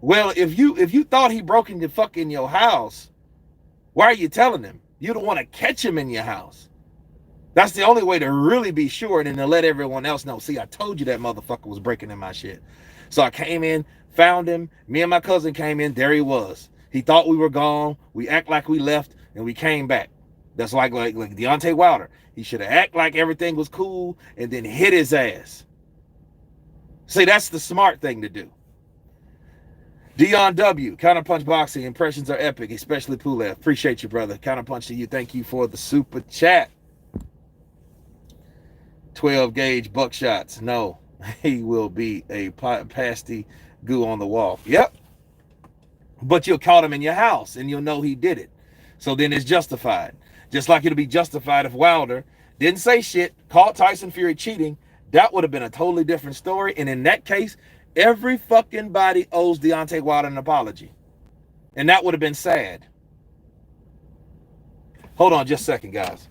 Well, if you thought he broke in your house, why are you telling him? You don't want to catch him in your house. That's the only way to really be sure, and then to let everyone else know. See, I told you that motherfucker was breaking in my shit. So I came in, found him. Me and my cousin came in. There he was. He thought we were gone. We act like we left, and we came back. That's like Deontay Wilder. He should have act like everything was cool and then hit his ass. See, that's the smart thing to do. Dion W. Counterpunch Boxing. Impressions are epic, especially Pulev. Appreciate you, brother. Counterpunch to you. Thank you for the super chat. 12 gauge buckshots. No, he will be a pasty goo on the wall. Yep. But you'll caught him in your house and you'll know he did it. So then it's justified. Just like it'll be justified if Wilder didn't say shit, caught Tyson Fury cheating. That would have been a totally different story. And in that case, every fucking body owes Deontay Wilder an apology. And that would have been sad. Hold on just a second, guys.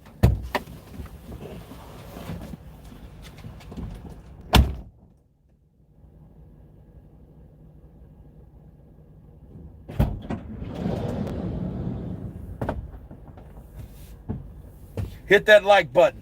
Hit that like button.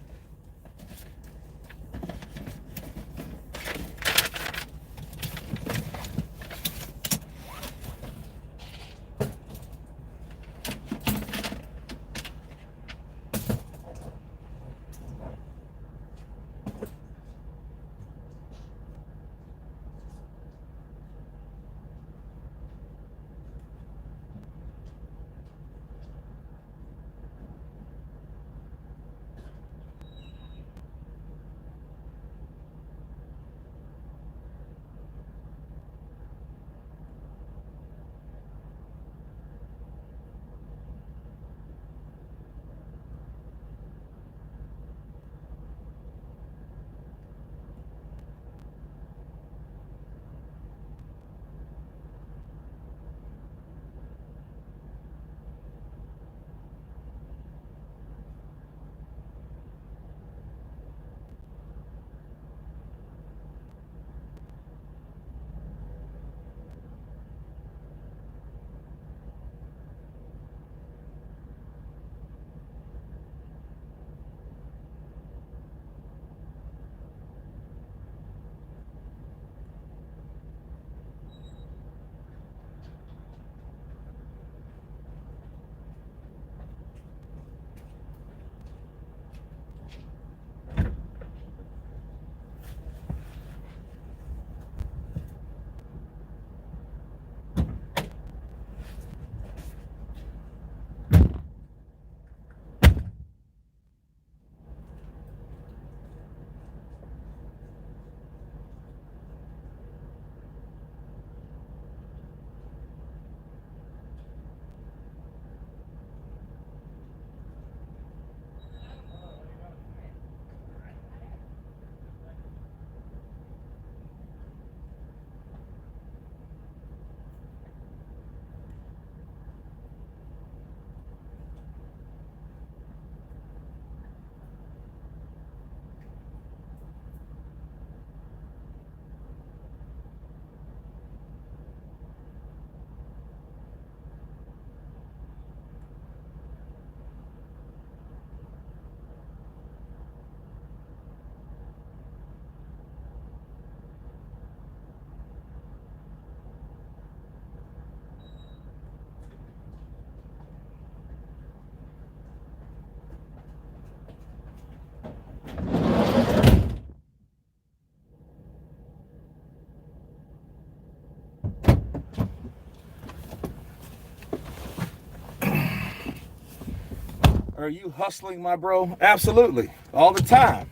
Are you hustling, my bro? Absolutely. All the time.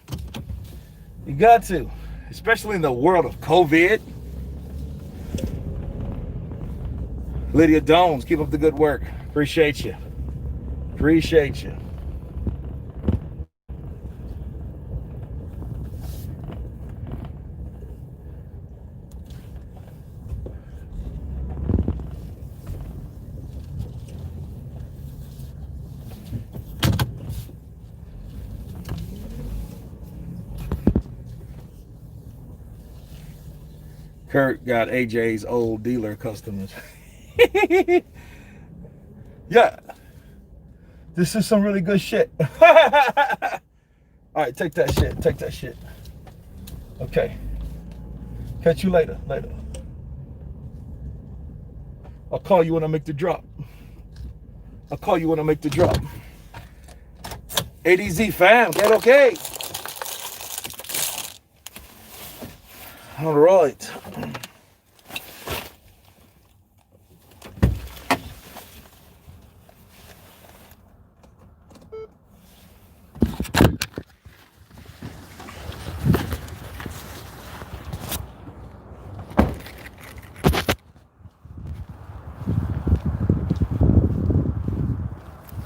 You got to. Especially in the world of COVID. Lydia Dones, keep up the good work. Appreciate you. Appreciate you. Kurt got AJ's old dealer customers. Yeah. This is some really good shit. All right, take that shit. Take that shit. Okay. Catch you later. Later. I'll call you when I make the drop. I'll call you when I make the drop. ADZ fam, get okay. All right.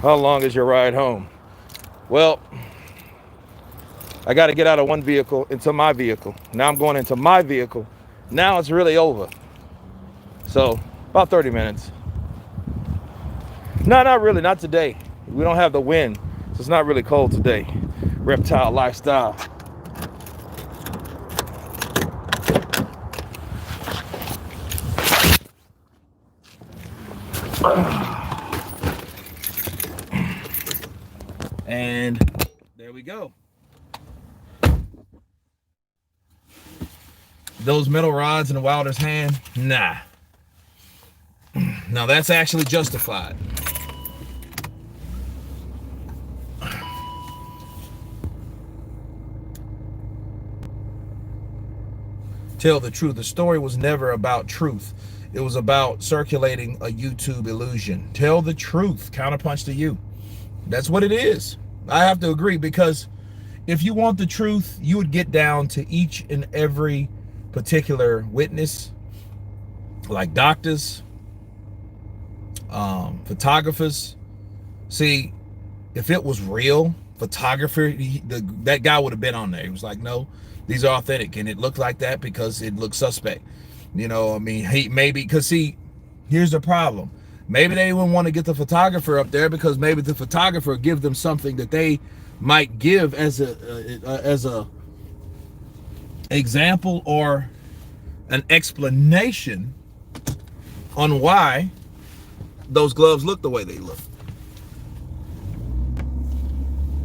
How long is your ride home? Well, I got to get out of one vehicle into my vehicle. Now I'm going into my vehicle. Now it's really over. So about 30 minutes. No, not really, not today. We don't have the wind, so it's not really cold today. Reptile lifestyle. And there we go. Those metal rods in the Wilder's hand, nah. Now that's actually justified. Tell the truth. The story was never about truth. It was about circulating a YouTube illusion. Tell the truth. Counterpunch to you. That's what it is. I have to agree, because if you want the truth, you would get down to each and every particular witness, like doctors, photographers. See, if it was real photographer, that guy would have been on there. He was like, no, these are authentic, and it looked like that because it looked suspect. You know, I mean, he maybe, because see, here's the problem. Maybe they wouldn't want to get the photographer up there because maybe the photographer give them something that they might give as a example or an explanation on why those gloves look the way they look.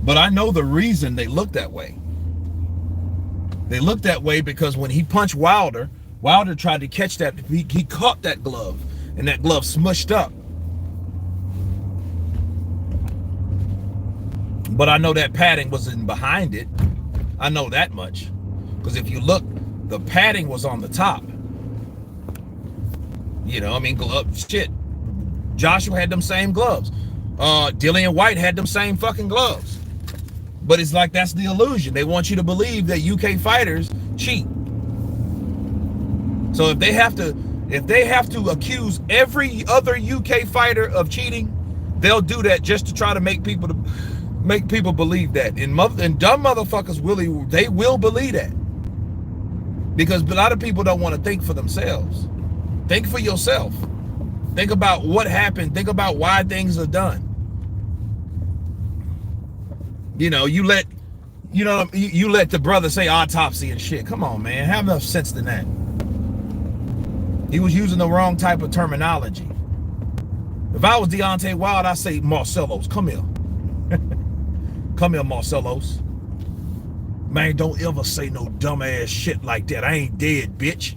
But I know the reason they look that way. They look that way because when he punched Wilder, Wilder tried to catch that. He caught that glove, and that glove smushed up. But I know that padding wasn't behind it. I know that much. Because if you look, the padding was on the top. You know, I mean, shit. Joshua had them same gloves. Dillian White had them same fucking gloves. But it's like, that's the illusion. They want you to believe that UK fighters cheat. So if they have to accuse every other UK fighter of cheating, they'll do that just to try to make people believe that. And dumb motherfuckers will believe that. Because a lot of people don't want to think for themselves. Think for yourself. Think about what happened. Think about why things are done. You know, you let the brother say autopsy and shit. Come on, man. Have enough sense than that. He was using the wrong type of terminology. If I was Deontay Wilder, I'd say, Marcelos, come here. Come here, Marcelos. Man, don't ever say no dumbass shit like that. I ain't dead, bitch.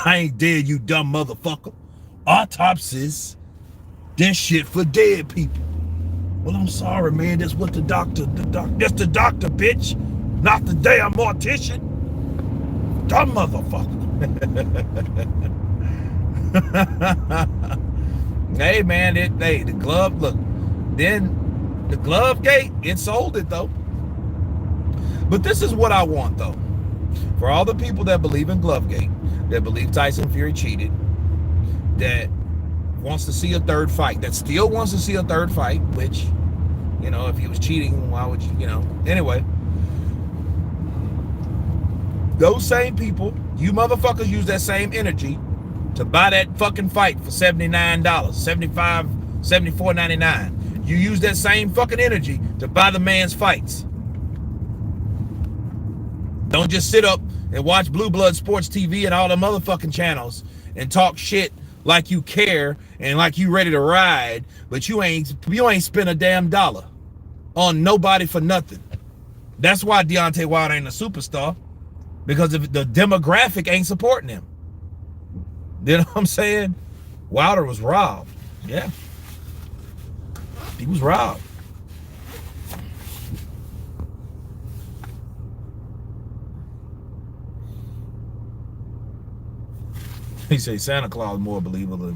I ain't dead, you dumb motherfucker. Autopsies, this shit for dead people. Well, I'm sorry, man. That's what that's the doctor, bitch. Not the damn mortician. Dumb motherfucker. Hey man, the glove, look, then the glove gate, it sold it though. But this is what I want though. For all the people that believe in Glovegate, that believe Tyson Fury cheated, that wants to see a third fight, that still wants to see a third fight, which, you know, if he was cheating, why would you know? Anyway, those same people, you motherfuckers use that same energy to buy that fucking fight for $79, $75, $74.99. You use that same fucking energy to buy the man's fights. Don't just sit up and watch Blue Blood Sports TV and all the motherfucking channels and talk shit like you care and like you ready to ride, but you ain't spent a damn dollar on nobody for nothing. That's why Deontay Wilder ain't a superstar, because if the demographic ain't supporting him. You know what I'm saying? Wilder was robbed. Yeah. He was robbed. He say Santa Claus more believable than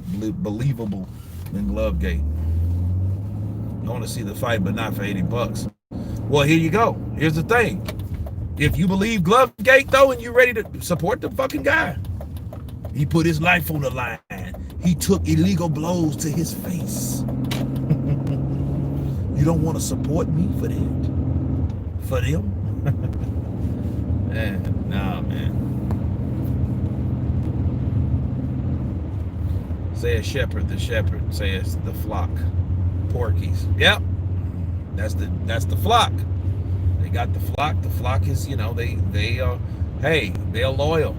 Glovegate. You want to see the fight, but not for $80. Well, here you go. Here's the thing. If you believe Glovegate, though, and you're ready to support the fucking guy, he put his life on the line. He took illegal blows to his face. You don't want to support me for that? For them? Man, nah, man. Saith shepherd, the shepherd says the flock. Porkies. Yep. That's the flock. They got the flock. The flock is, you know, they are, hey, they're loyal.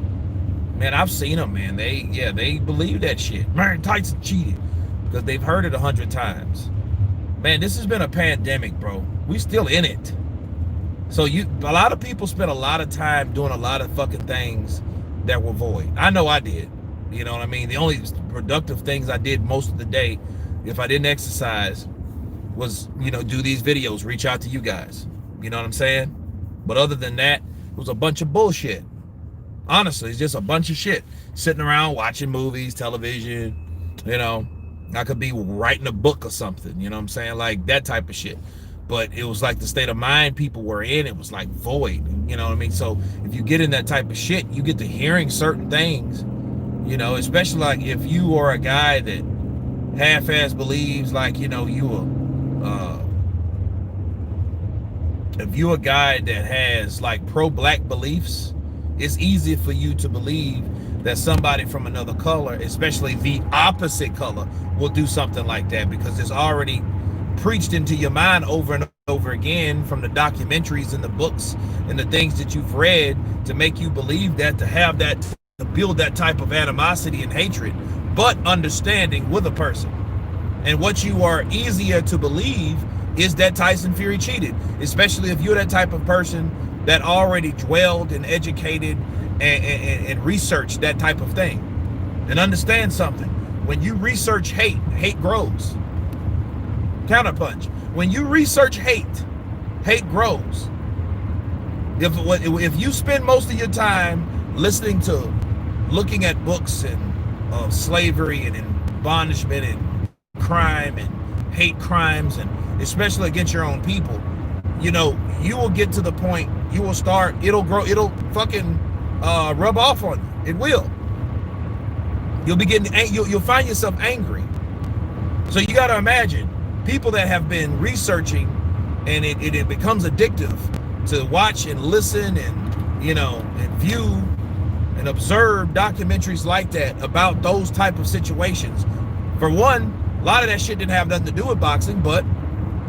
Man, I've seen them, man. They believe that shit. Man, Tyson cheated. Because they've heard it 100 times. Man, this has been a pandemic, bro. We still in it. So a lot of people spend a lot of time doing a lot of fucking things that were void. I know I did. You know what I mean? The only productive things I did most of the day, if I didn't exercise, was, you know, do these videos, reach out to you guys. You know what I'm saying? But other than that, it was a bunch of bullshit. Honestly, it's just a bunch of shit. Sitting around watching movies, television, you know. I could be writing a book or something, you know what I'm saying? Like that type of shit. But it was like the state of mind people were in, it was like void, you know what I mean? So if you get in that type of shit, you get to hearing certain things, you know, especially like if you are a guy that half-ass believes, like, you know, if you're a guy that has like pro-black beliefs, it's easy for you to believe that somebody from another color, especially the opposite color, will do something like that, because it's already preached into your mind over and over again from the documentaries and the books and the things that you've read to make you believe that, to have that, to build that type of animosity and hatred, but understanding with a person. And what you are easier to believe is that Tyson Fury cheated, especially if you're that type of person that already dwelled and educated and researched that type of thing. And understand something. When you research hate, hate grows. Counterpunch. When you research hate, hate grows. If you spend most of your time looking at books and of slavery and bondage and crime and hate crimes, and especially against your own people, you know, you will get to the point, you will start, it'll grow, it'll fucking rub off on you. It will. You'll be getting, you'll find yourself angry. So you got to imagine people that have been researching, and it becomes addictive to watch and listen and, you know, and view and observe documentaries like that about those type of situations. For one, a lot of that shit didn't have nothing to do with boxing, but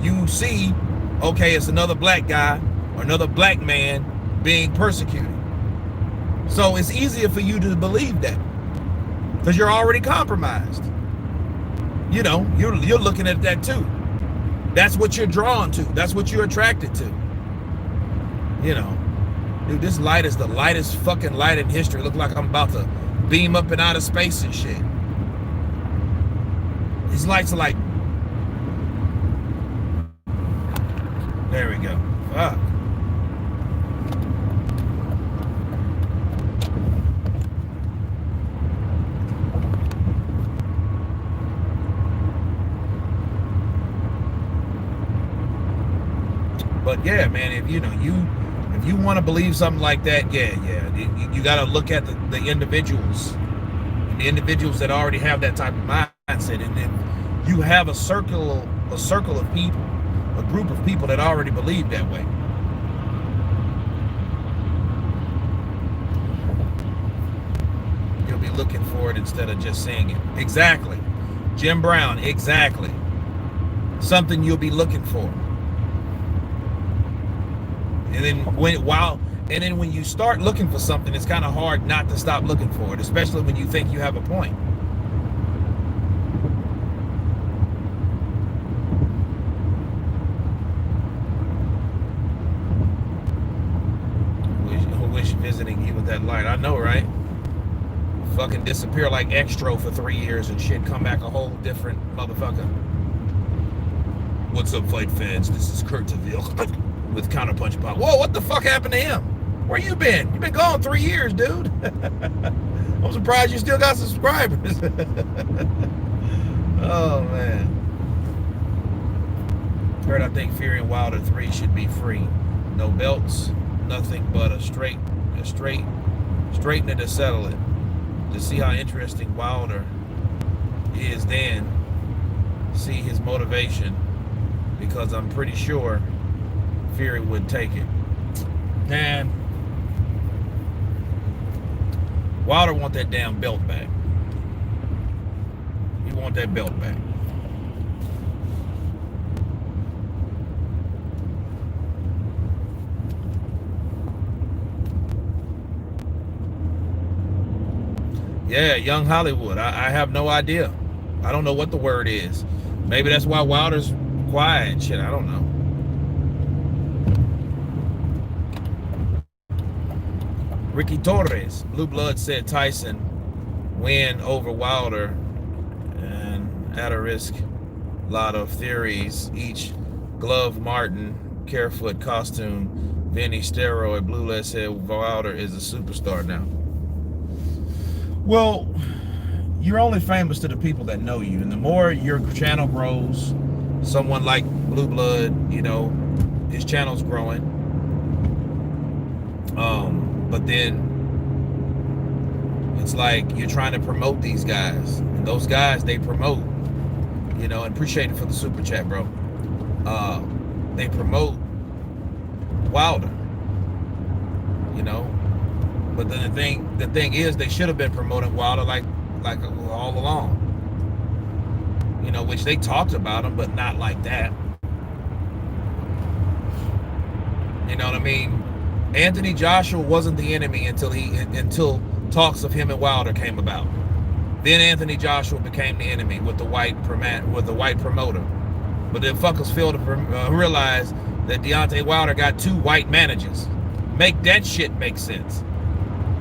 you see, okay, it's another black guy or another black man being persecuted. So it's easier for you to believe that because you're already compromised. You know, you're looking at that too. That's what you're drawn to. That's what you're attracted to. You know, dude, this light is the lightest fucking light in history. Look like I'm about to beam up in outer space and shit. These lights are like, there we go. Fuck. But yeah, man, if you want to believe something like that, you got to look at the individuals, and the individuals that already have that type of mindset, and then you have a circle of people, a group of people that already believe that way. You'll be looking for it instead of just saying it. Exactly. Jim Brown, exactly. Something you'll be looking for. And then when you start looking for something, it's kind of hard not to stop looking for it, especially when you think you have a point. I wish visiting you with that light. I know, right? Fucking disappear like Extra for 3 years and shit, come back a whole different motherfucker. What's up, fight fans? This is Kurt DeVille with Counterpunch Pop. Whoa, what the fuck happened to him? Where you been? You've been gone 3 years, dude. I'm surprised you still got subscribers. Oh, man. Kurt, I think Fury and Wilder 3 should be free. No belts, nothing but a straighten it to settle it. To see how interesting Wilder is, then see his motivation, because I'm pretty sure Fury would take it. Man, Wilder want that damn belt back. He want that belt back. Yeah, young Hollywood. I have no idea. I don't know what the word is. Maybe that's why Wilder's quiet and shit. I don't know. Ricky Torres. Blue Blood said Tyson win over Wilder and at a risk. Lot of theories. Each glove Martin, Carefoot costume, Vinny steroid. Blue Blood said Wilder is a superstar now. Well, you're only famous to the people that know you, and the more your channel grows, someone like Blue Blood, his channel's growing. But then it's like you're trying to promote these guys, and those guys they promote, and appreciate it for the super chat, bro. They promote Wilder, But then the thing is, they should have been promoting Wilder like all along. Which they talked about him, but not like that. You know what I mean? Anthony Joshua wasn't the enemy until talks of him and Wilder came about. Then Anthony Joshua became the enemy with the white promoter. But then fuckers failed to realize that Deontay Wilder got 2 white managers. Make that shit make sense.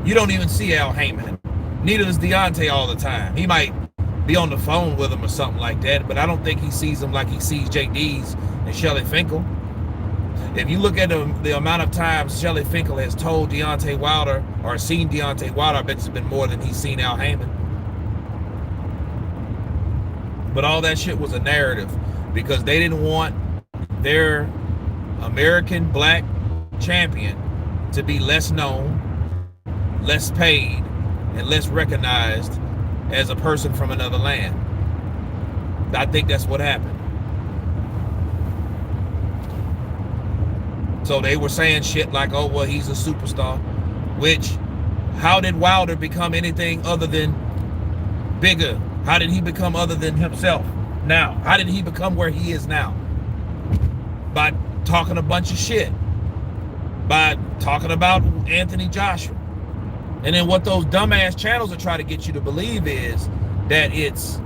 You don't even see Al Heyman. Neither does Deontay all the time. He might be on the phone with him or something like that, but I don't think he sees him like he sees JD's and Shelly Finkel. If you look at the amount of times Shelly Finkel has told Deontay Wilder or seen Deontay Wilder, I bet it's been more than he's seen Al Heyman. But all that shit was a narrative because they didn't want their American black champion to be less known, less paid, and less recognized as a person from another land. I think that's what happened. So they were saying shit like, oh, well, he's a superstar. Which, how did Wilder become anything other than bigger? How did he become other than himself now? How did he become where he is now? By talking a bunch of shit. By talking about Anthony Joshua. And then what those dumbass channels are trying to get you to believe is that it's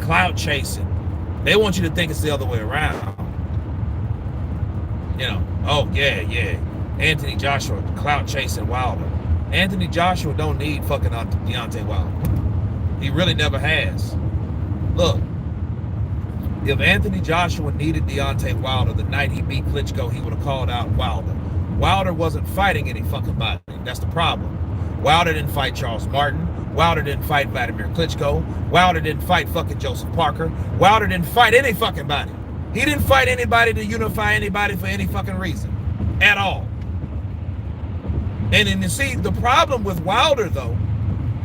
clout chasing. They want you to think it's the other way around. Oh yeah, Anthony Joshua clout chasing Wilder. Anthony Joshua don't need fucking Deontay Wilder. He really never has. Look, if Anthony Joshua needed Deontay Wilder the night he beat Klitschko, he would have called out Wilder. Wilder wasn't fighting any fucking body. That's the problem. Wilder didn't fight Charles Martin. Wilder didn't fight Vladimir Klitschko. Wilder didn't fight fucking Joseph Parker. Wilder didn't fight any fucking body. He didn't fight anybody to unify anybody for any fucking reason at all. And then you see the problem with Wilder though,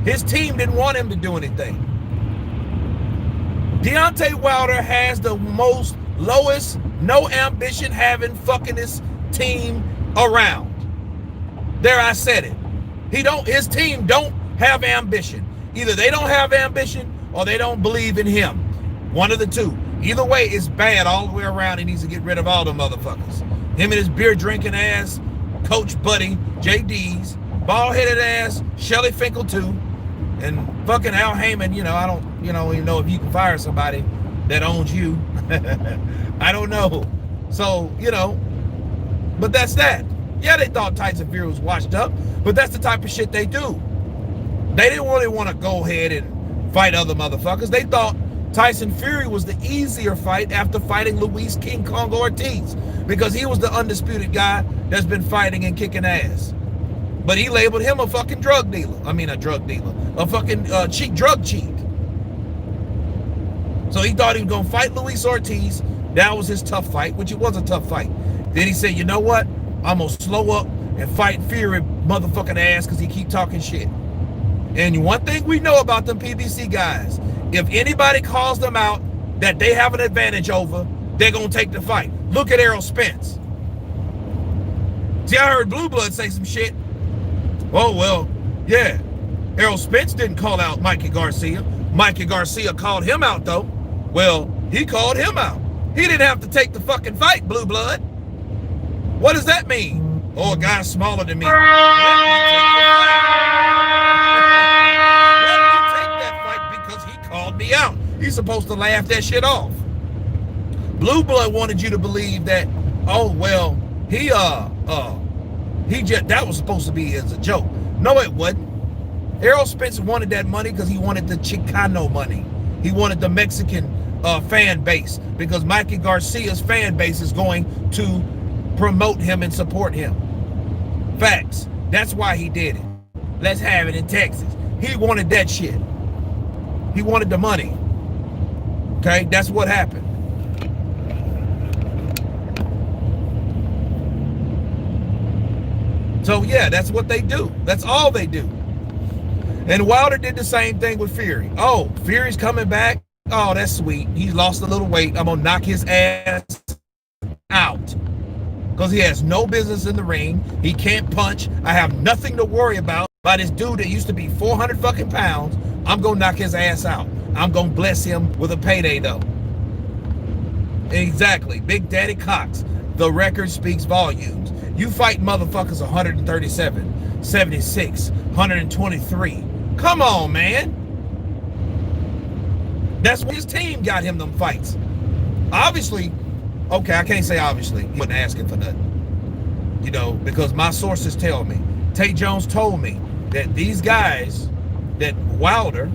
his team didn't want him to do anything. Deontay Wilder has the most lowest, no ambition having fuckingest team around. There, I said it. His team don't have ambition. Either they don't have ambition or they don't believe in him. One of the two. Either way, it's bad all the way around. He needs to get rid of all them motherfuckers. Him and his beer drinking ass coach buddy, JD's, bald-headed ass, Shelly Finkel too, and fucking Al Heyman, I don't, even know if you can fire somebody that owns you. I don't know. So, but that's that. Yeah, they thought Tyson Fury was washed up, but that's the type of shit they do. They didn't really want to go ahead and fight other motherfuckers. They thought Tyson Fury was the easier fight after fighting Luis King Kong Ortiz because he was the undisputed guy that's been fighting and kicking ass. But he labeled him a fucking drug dealer. I mean, a drug dealer. A fucking drug cheat. So he thought he was going to fight Luis Ortiz. That was his tough fight, which it was a tough fight. Then he said, you know what? I'm going to slow up and fight Fury motherfucking ass because he keep talking shit. And one thing we know about them PBC guys, if anybody calls them out that they have an advantage over, they're going to take the fight. Look at Errol Spence. See, I heard Blue Blood say some shit. Oh, well, yeah. Errol Spence didn't call out Mikey Garcia. Mikey Garcia called him out, though. Well, he called him out. He didn't have to take the fucking fight, Blue Blood. What does that mean? Oh, a guy smaller than me. Let me take that fight because he called me out. He's supposed to laugh that shit off. Blue Blood wanted you to believe that, oh, well, he just, that was supposed to be as a joke. No, it wasn't. Errol Spence wanted that money because he wanted the Chicano money. He wanted the Mexican fan base because Mikey Garcia's fan base is going to promote him and support him. Facts. That's why he did it. Let's have it in Texas. He wanted that shit. He wanted the money. Okay, that's what happened. So yeah, that's what they do. That's all they do. And Wilder did the same thing with Fury. Oh, Fury's coming back. Oh, that's sweet. He's lost a little weight. I'm gonna knock his ass out. Because he has no business in the ring. He can't punch. I have nothing to worry about by this dude that used to be 400 fucking pounds. I'm gonna knock his ass out. I'm gonna bless him with a payday though. Exactly. Big Daddy Cox. The record speaks volumes. You fight motherfuckers 137, 76, 123. Come on, man. That's what his team got him them fights. Obviously, okay, I can't say obviously. He wasn't asking for nothing. Because my sources tell me. Tate Jones told me that these guys, that Wilder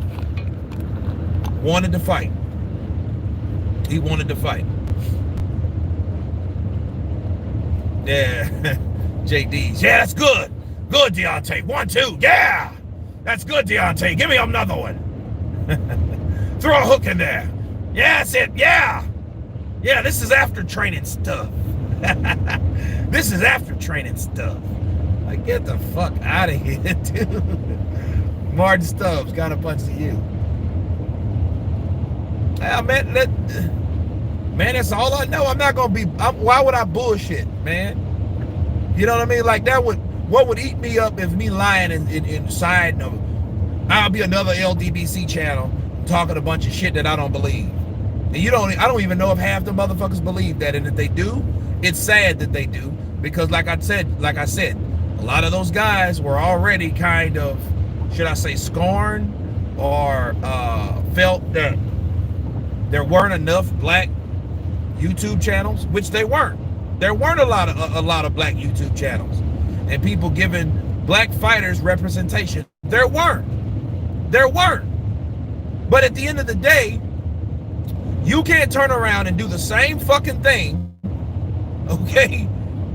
wanted to fight. He wanted to fight. Yeah, JD's. Yeah, that's good. Good, Deontay. 1, 2. Yeah, that's good, Deontay. Give me another one. Throw a hook in there. Yeah, that's it. Yeah. Yeah, this is after training stuff. This is after training stuff. Like, get the fuck out of here, dude. Martin Stubbs, Counterpunch to you. Man, that's all I know. I'm not gonna be. Why would I bullshit, man? You know what I mean? Like what would eat me up if me lying inside of? I'll be another LDBC channel talking a bunch of shit that I don't believe. And I don't even know if half the motherfuckers believe that. And if they do, it's sad that they do, because like I said, a lot of those guys were already kind of, should I say, scorned or felt that there weren't enough black YouTube channels, which they weren't. There weren't a lot of black YouTube channels and people giving black fighters representation. There weren't. But at the end of the day, you can't turn around and do the same fucking thing, okay,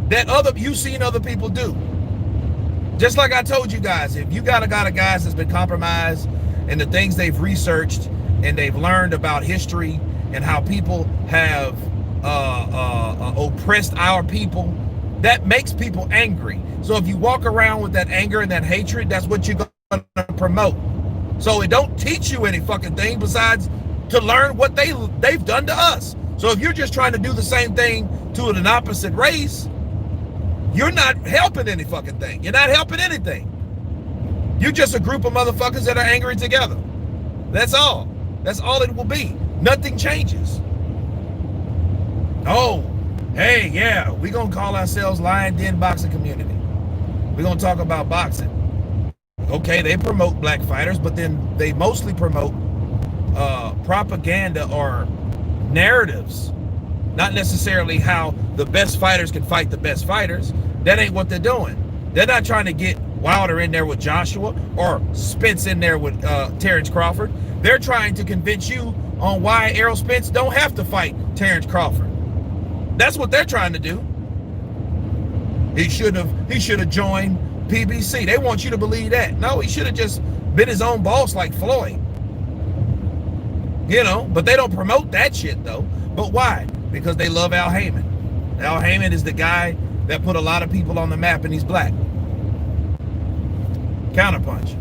that you've seen other people do. Just like I told you guys, if you got a guy of guys that's been compromised and the things they've researched and they've learned about history and how people have oppressed our people. That makes people angry. So if you walk around with that anger and that hatred, that's what you're going to promote. So it don't teach you any fucking thing besides to learn what they've done to us. So if you're just trying to do the same thing to an opposite race, you're not helping any fucking thing. You're not helping anything. You're just a group of motherfuckers that are angry together. That's all. That's all it will be. Nothing changes. Oh, hey, yeah, we're going to call ourselves Lion Den Boxing Community. We're going to talk about boxing. Okay, they promote black fighters, but then they mostly promote propaganda or narratives. Not necessarily how the best fighters can fight the best fighters. That ain't what they're doing. They're not trying to get Wilder in there with Joshua or Spence in there with Terrence Crawford. They're trying to convince you on why Errol Spence don't have to fight Terrence Crawford. That's what they're trying to do. He should have joined PBC. They want you to believe that. No, he should have just been his own boss like Floyd. You know, but they don't promote that shit though. But why? Because they love Al Heyman. Al Heyman is the guy that put a lot of people on the map, and he's black. Counterpunch.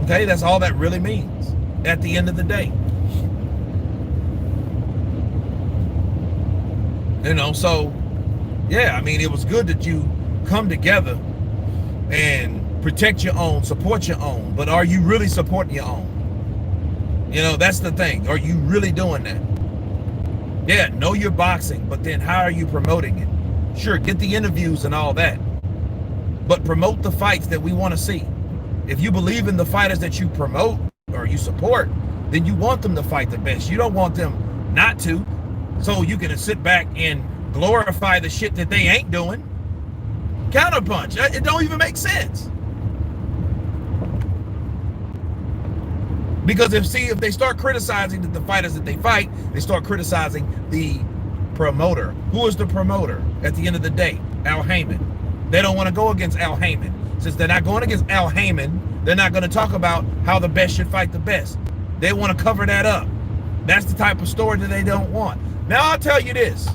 Okay, that's all that really means at the end of the day. You know, so yeah, I mean, it was good that you come together and protect your own, support your own, but are you really supporting your own? You know, that's the thing. Are you really doing that? Yeah, know your boxing, but then how are you promoting it? Sure, get the interviews and all that, but promote the fights that we want to see. If you believe in the fighters that you promote or you support, then you want them to fight the best. You don't want them not to, so you can sit back and glorify the shit that they ain't doing. Counterpunch. It don't even make sense. Because if they start criticizing the fighters that they fight, they start criticizing the promoter. Who is the promoter at the end of the day? Al Heyman. They don't want to go against Al Heyman. Since they're not going against Al Heyman, they're not going to talk about how the best should fight the best. They want to cover that up. That's the type of story that they don't want. Now I'll tell you this.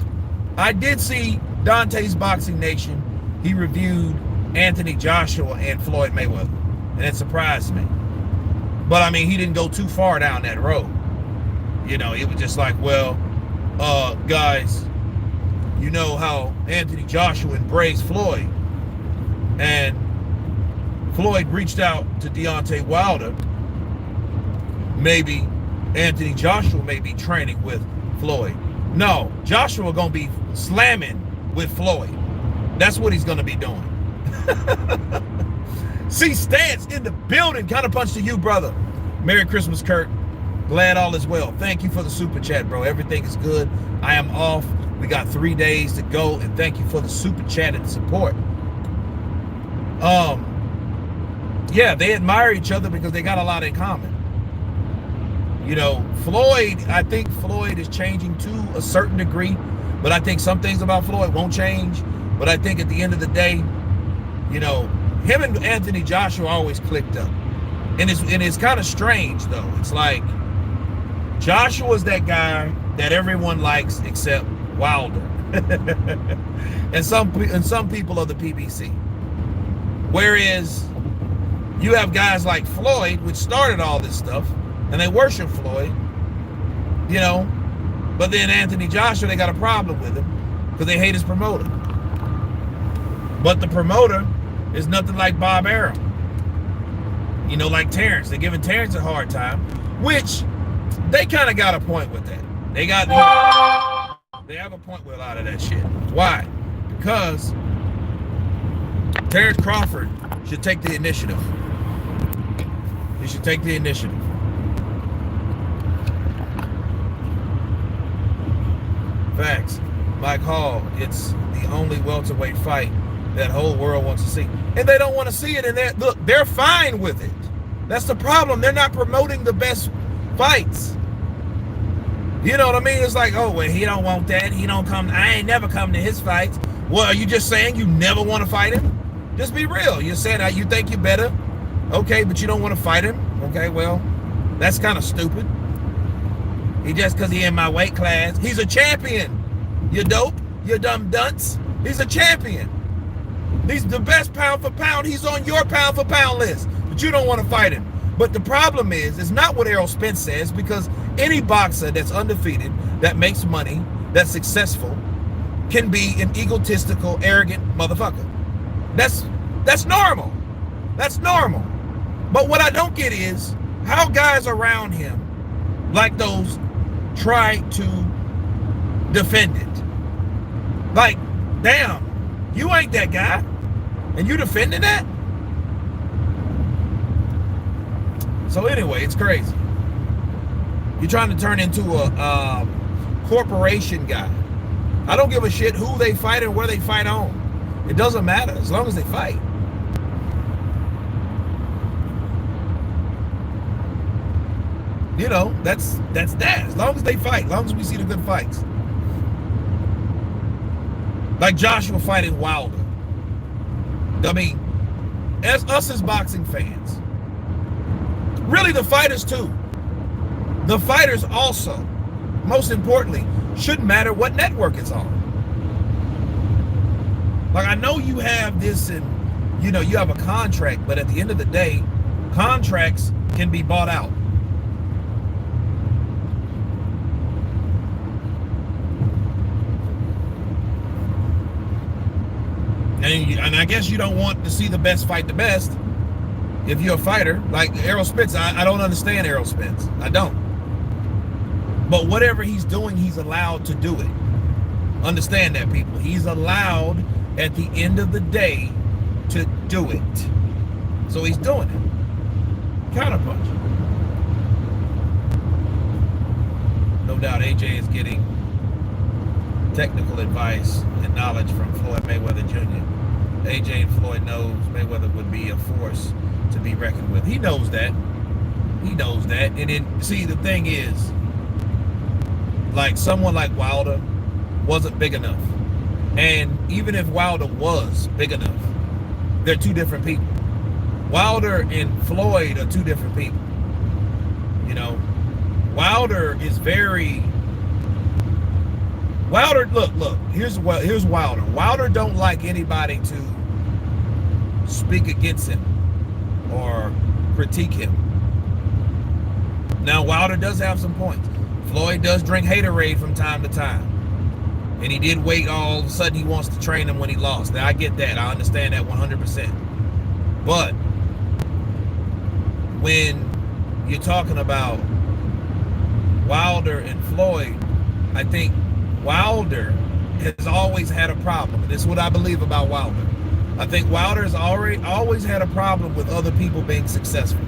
I did see Dante's Boxing Nation. He reviewed Anthony Joshua and Floyd Mayweather, and it surprised me. But I mean, he didn't go too far down that road. You know, it was just like, well, guys, you know how Anthony Joshua embraced Floyd, and Floyd reached out to Deontay Wilder. Maybe Anthony Joshua may be training with Floyd. No, Joshua gonna be slamming with Floyd. That's what he's gonna be doing. See, Stance in the building. Counterpunch to you, brother. Merry Christmas, Kurt. Glad all is well. Thank you for the super chat, bro. Everything is good. I am off. We got 3 days to go, and thank you for the super chat and support. Yeah, they admire each other because they got a lot in common. You know, Floyd, I think Floyd is changing to a certain degree, but I think some things about Floyd won't change. But I think at the end of the day, you know, him and Anthony Joshua always clicked up. And it's kind of strange, though. It's like Joshua's that guy that everyone likes except Wilder. and some people of the PBC. Whereas you have guys like Floyd, which started all this stuff, and they worship Floyd, you know, but then Anthony Joshua, they got a problem with him because they hate his promoter. But the promoter is nothing like Bob Arum. You know, like Terrence. They're giving Terrence a hard time, which they kind of got a point with that. They have a point with a lot of that shit. Why? Because Terrence Crawford should take the initiative. He should take the initiative. Facts. Mike Hall, it's the only welterweight fight that whole world wants to see. And they don't want to see it, and they're fine with it. That's the problem. They're not promoting the best fights. You know what I mean? It's like, oh, well, he don't want that. He don't come. I ain't never come to his fights. Well, are you just saying you never want to fight him? Just be real. You're saying you think you're better. Okay, but you don't want to fight him. Okay, well, that's kind of stupid. He just because he in my weight class. He's a champion. You dope. you dumb dunce. He's a champion. He's the best pound for pound. He's on your pound for pound list, but you don't want to fight him. But the problem is, it's not what Errol Spence says, because any boxer that's undefeated, that makes money, that's successful, can be an egotistical, arrogant motherfucker. That's normal. That's normal. But what I don't get is how guys around him, like those, try to defend it. Like, damn, you ain't that guy, and you defending that? So anyway, it's crazy. You're trying to turn into a corporation guy. I don't give a shit who they fight and where they fight on. It doesn't matter as long as they fight. You know, that's that. As long as they fight, as long as we see the good fights. Like Joshua fighting Wilder. I mean, as us as boxing fans, really the fighters too. The fighters also, most importantly, shouldn't matter what network it's on. Like, I know you have this and, you know, you have a contract, but at the end of the day, contracts can be bought out. And I guess you don't want to see the best fight the best if you're a fighter. Like Errol Spence, I don't understand Errol Spence. I don't. But whatever he's doing, he's allowed to do it. Understand that, people. He's allowed at the end of the day to do it. So he's doing it. Counterpunch. No doubt AJ is getting technical advice and knowledge from Floyd Mayweather Jr. AJ and Floyd knows Mayweather would be a force to be reckoned with. He knows that. He knows that. And then, see, the thing is, like, someone like Wilder wasn't big enough. And even if Wilder was big enough, they're two different people. Wilder and Floyd are two different people. You know, Wilder is very... Wilder, look, here's Wilder. Wilder don't like anybody to speak against him or critique him. Now, Wilder does have some points. Floyd does drink haterade from time to time. And he did wait, all of a sudden he wants to train him when he lost. Now, I get that. I understand that 100%. But when you're talking about Wilder and Floyd, I think Wilder has always had a problem. This is what I believe about Wilder. I think Wilder has always had a problem with other people being successful.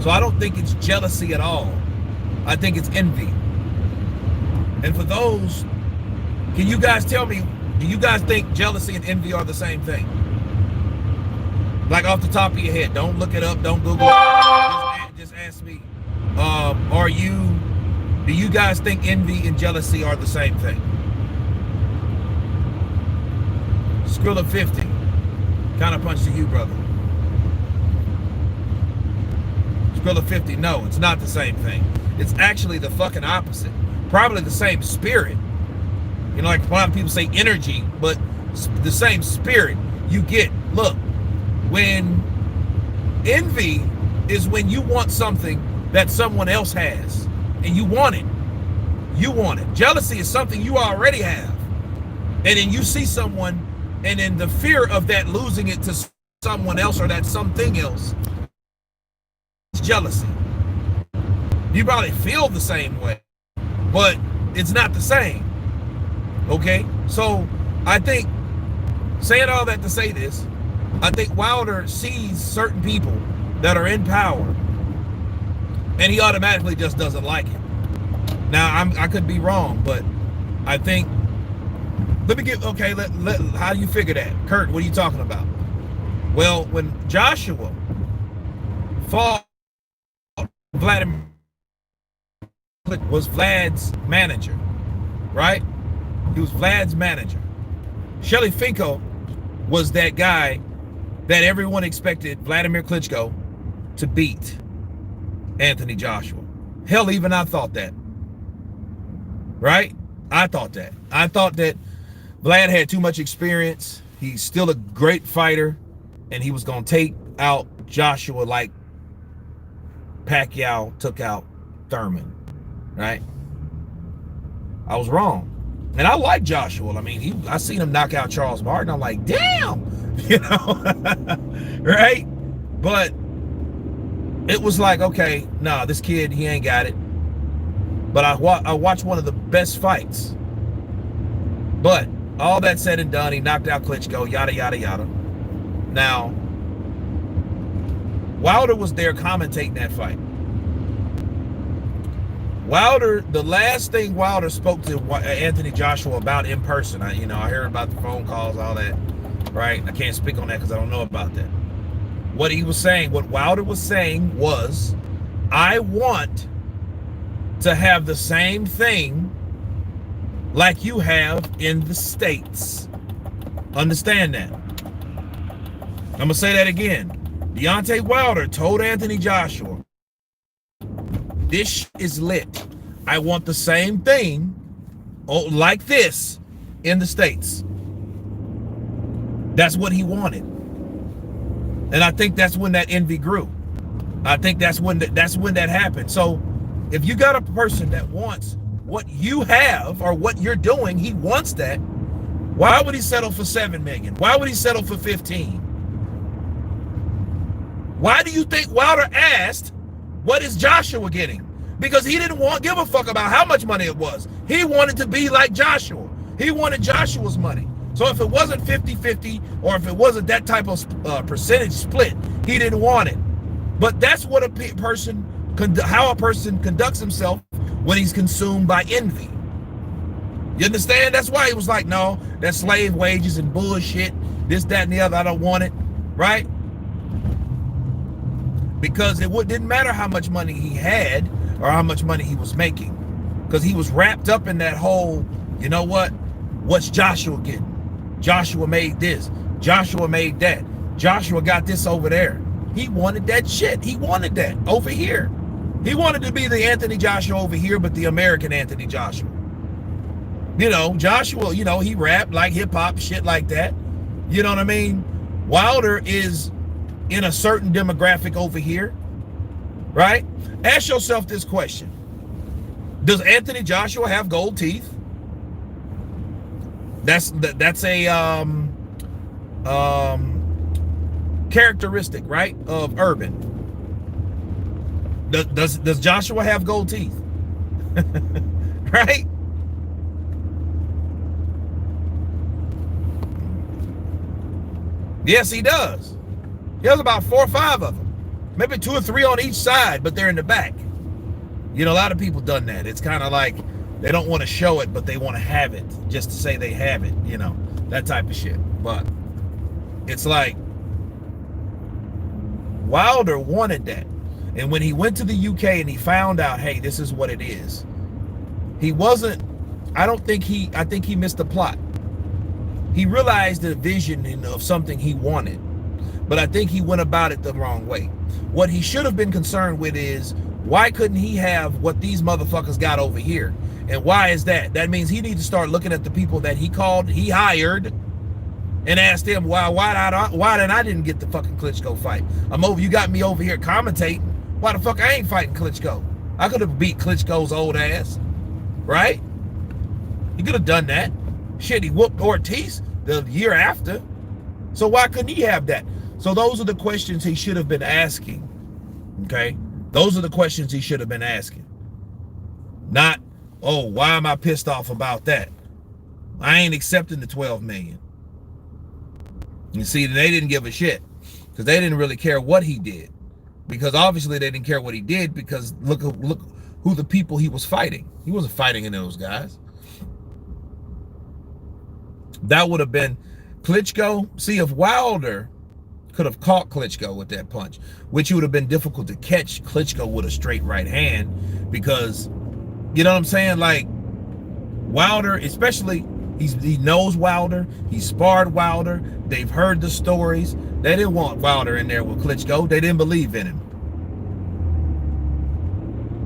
So I don't think it's jealousy at all. I think it's envy. And for those, can you guys tell me, do you guys think jealousy and envy are the same thing? Like, off the top of your head. Don't look it up. Don't Google it. Just ask me. Do you guys think envy and jealousy are the same thing? Skrilla 50. Counterpunch to you, brother. Skrilla 50. No, it's not the same thing. It's actually the fucking opposite. Probably the same spirit. You know, like a lot of people say energy, but the same spirit you get. Look, when envy is when you want something that someone else has. And you want it. You want it. Jealousy is something you already have. And then you see someone, and then the fear of that losing it to someone else or that something else, it's jealousy. You probably feel the same way, but it's not the same. Okay? So I think, saying all that to say this, I think Wilder sees certain people that are in power, and he automatically just doesn't like it. Now, I could be wrong, but I think, let me get, okay, how do you figure that? Kurt, what are you talking about? Well, when Joshua fought Vladimir, was Vlad's manager, right? He was Vlad's manager. Shelly Finko was that guy that everyone expected Vladimir Klitschko to beat Anthony Joshua. Hell, even I thought that. Right? I thought that. I thought that Vlad had too much experience. He's still a great fighter, and he was going to take out Joshua like Pacquiao took out Thurman, right? I was wrong. And I like Joshua. I mean, I seen him knock out Charles Martin. I'm like, damn, right? But it was like, okay, nah, this kid, he ain't got it. But I watched one of the best fights. But all that said and done, he knocked out Klitschko, yada, yada, yada. Now, Wilder was there commentating that fight. Wilder, the last thing Wilder spoke to Anthony Joshua about in person, I heard about the phone calls, all that, right? I can't speak on that because I don't know about that. What Wilder was saying was, I want to have the same thing like you have in the States. Understand that. I'm going to say that again. Deontay Wilder told Anthony Joshua, this is lit. I want the same thing like this in the States. That's what he wanted. And I think that's when that envy grew. I think that's when that happened. So if you got a person that wants what you have or what you're doing, he wants that. Why would he settle for $7 million? Why would he settle for 15? Why do you think Wilder asked, what is Joshua getting? Because he didn't give a fuck about how much money it was. He wanted to be like Joshua. He wanted Joshua's money. So if it wasn't 50-50 or if it wasn't that type of percentage split, he didn't want it. But that's what how a person conducts himself when he's consumed by envy. You understand? That's why he was like, no, that's slave wages and bullshit, this, that, and the other. I don't want it, right? Because it didn't matter how much money he had or how much money he was making, because he was wrapped up in that whole, you know what? What's Joshua getting? Joshua made this. Joshua made that. Joshua got this over there. He wanted that shit. He wanted that over here. He wanted to be the Anthony Joshua over here, but the American Anthony Joshua. Joshua, he rapped like hip hop, shit like that. You know what I mean? Wilder is in a certain demographic over here, right? Ask yourself this question. Does Anthony Joshua have gold teeth? That's a characteristic, right, of urban. Does Joshua have gold teeth? Right? Yes, he does. He has about 4 or 5 of them. Maybe 2 or 3 on each side, but they're in the back. A lot of people done that. It's kind of like they don't want to show it, but they want to have it just to say they have it, that type of shit. But it's like Wilder wanted that. And when he went to the UK and he found out, hey, this is what it is, I think he missed the plot. He realized the vision of something he wanted, but I think he went about it the wrong way. What he should have been concerned with is, why couldn't he have what these motherfuckers got over here? And why is that? That means he needs to start looking at the people that he hired and ask them, why did I didn't get the fucking Klitschko fight? You got me over here commentating. Why the fuck I ain't fighting Klitschko? I could have beat Klitschko's old ass, right? He could have done that. Shit, he whooped Ortiz the year after. So why couldn't he have that? So those are the questions he should have been asking, okay? Those are the questions he should have been asking. Not, oh, why am I pissed off about that? I ain't accepting the 12 million. You see, they didn't give a shit because they didn't really care what he did. Because obviously they didn't care what he did, because look who the people he was fighting. He wasn't fighting any of those guys. That would have been Klitschko. See, if Wilder could have caught Klitschko with that punch, which would have been difficult to catch Klitschko with a straight right hand, because, you know what I'm saying? Like, Wilder, especially, he knows Wilder. He sparred Wilder. They've heard the stories. They didn't want Wilder in there with Klitschko. They didn't believe in him.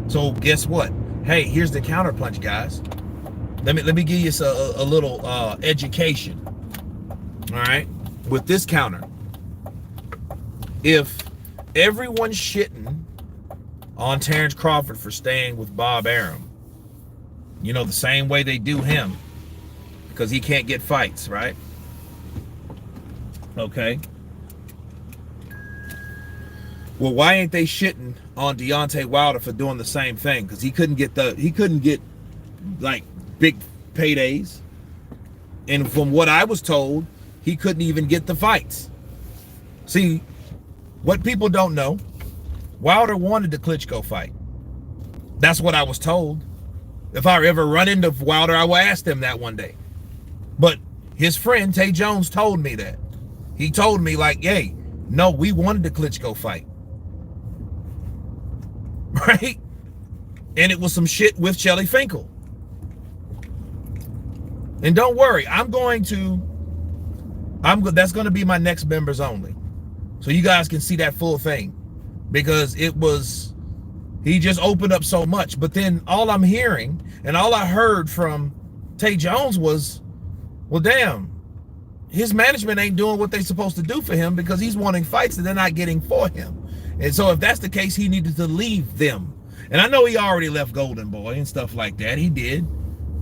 So guess what? Hey, here's the counterpunch, guys. Let me give you a little education. All right, with this counter, if everyone's shitting on Terrence Crawford for staying with Bob Arum, you know, the same way they do him because he can't get fights, right? Okay. Well, why ain't they shitting on Deontay Wilder for doing the same thing? Because he couldn't get like big paydays, and from what I was told, he couldn't even get the fights. See, what people don't know, Wilder wanted the Klitschko fight. That's what I was told. If I ever run into Wilder, I will ask him that one day. But his friend Tay Jones told me that. He told me like, hey, no, we wanted the Klitschko fight. Right? And it was some shit with Shelly Finkel. And don't worry, that's going to be my next members only. So you guys can see that full thing. Because he just opened up so much. But then all I'm hearing and all I heard from Tay Jones was, well, damn, his management ain't doing what they're supposed to do for him because he's wanting fights that they're not getting for him. And so if that's the case, he needed to leave them. And I know he already left Golden Boy and stuff like that. He did.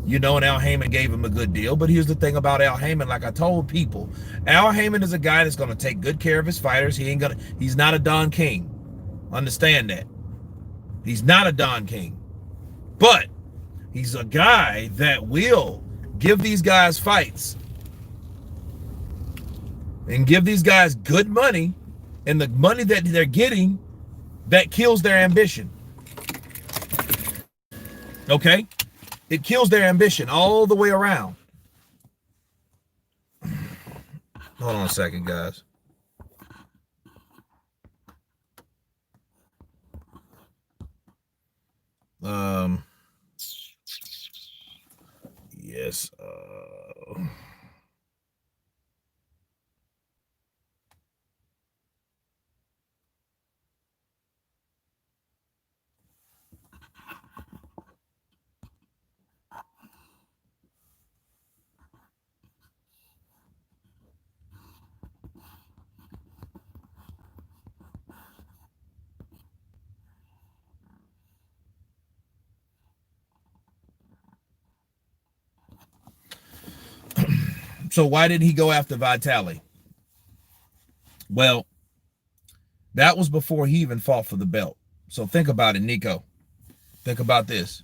You know, and Al Heyman gave him a good deal. But here's the thing about Al Heyman, like I told people, Al Heyman is a guy that's going to take good care of his fighters. He's not a Don King. Understand that. He's not a Don King. But he's a guy that will give these guys fights and give these guys good money, and the money that they're getting, that kills their ambition. Okay? It kills their ambition all the way around. Hold on a second, guys. Yes. So why did he go after Vitali? Well, that was before he even fought for the belt. So think about it, Nico. Think about this.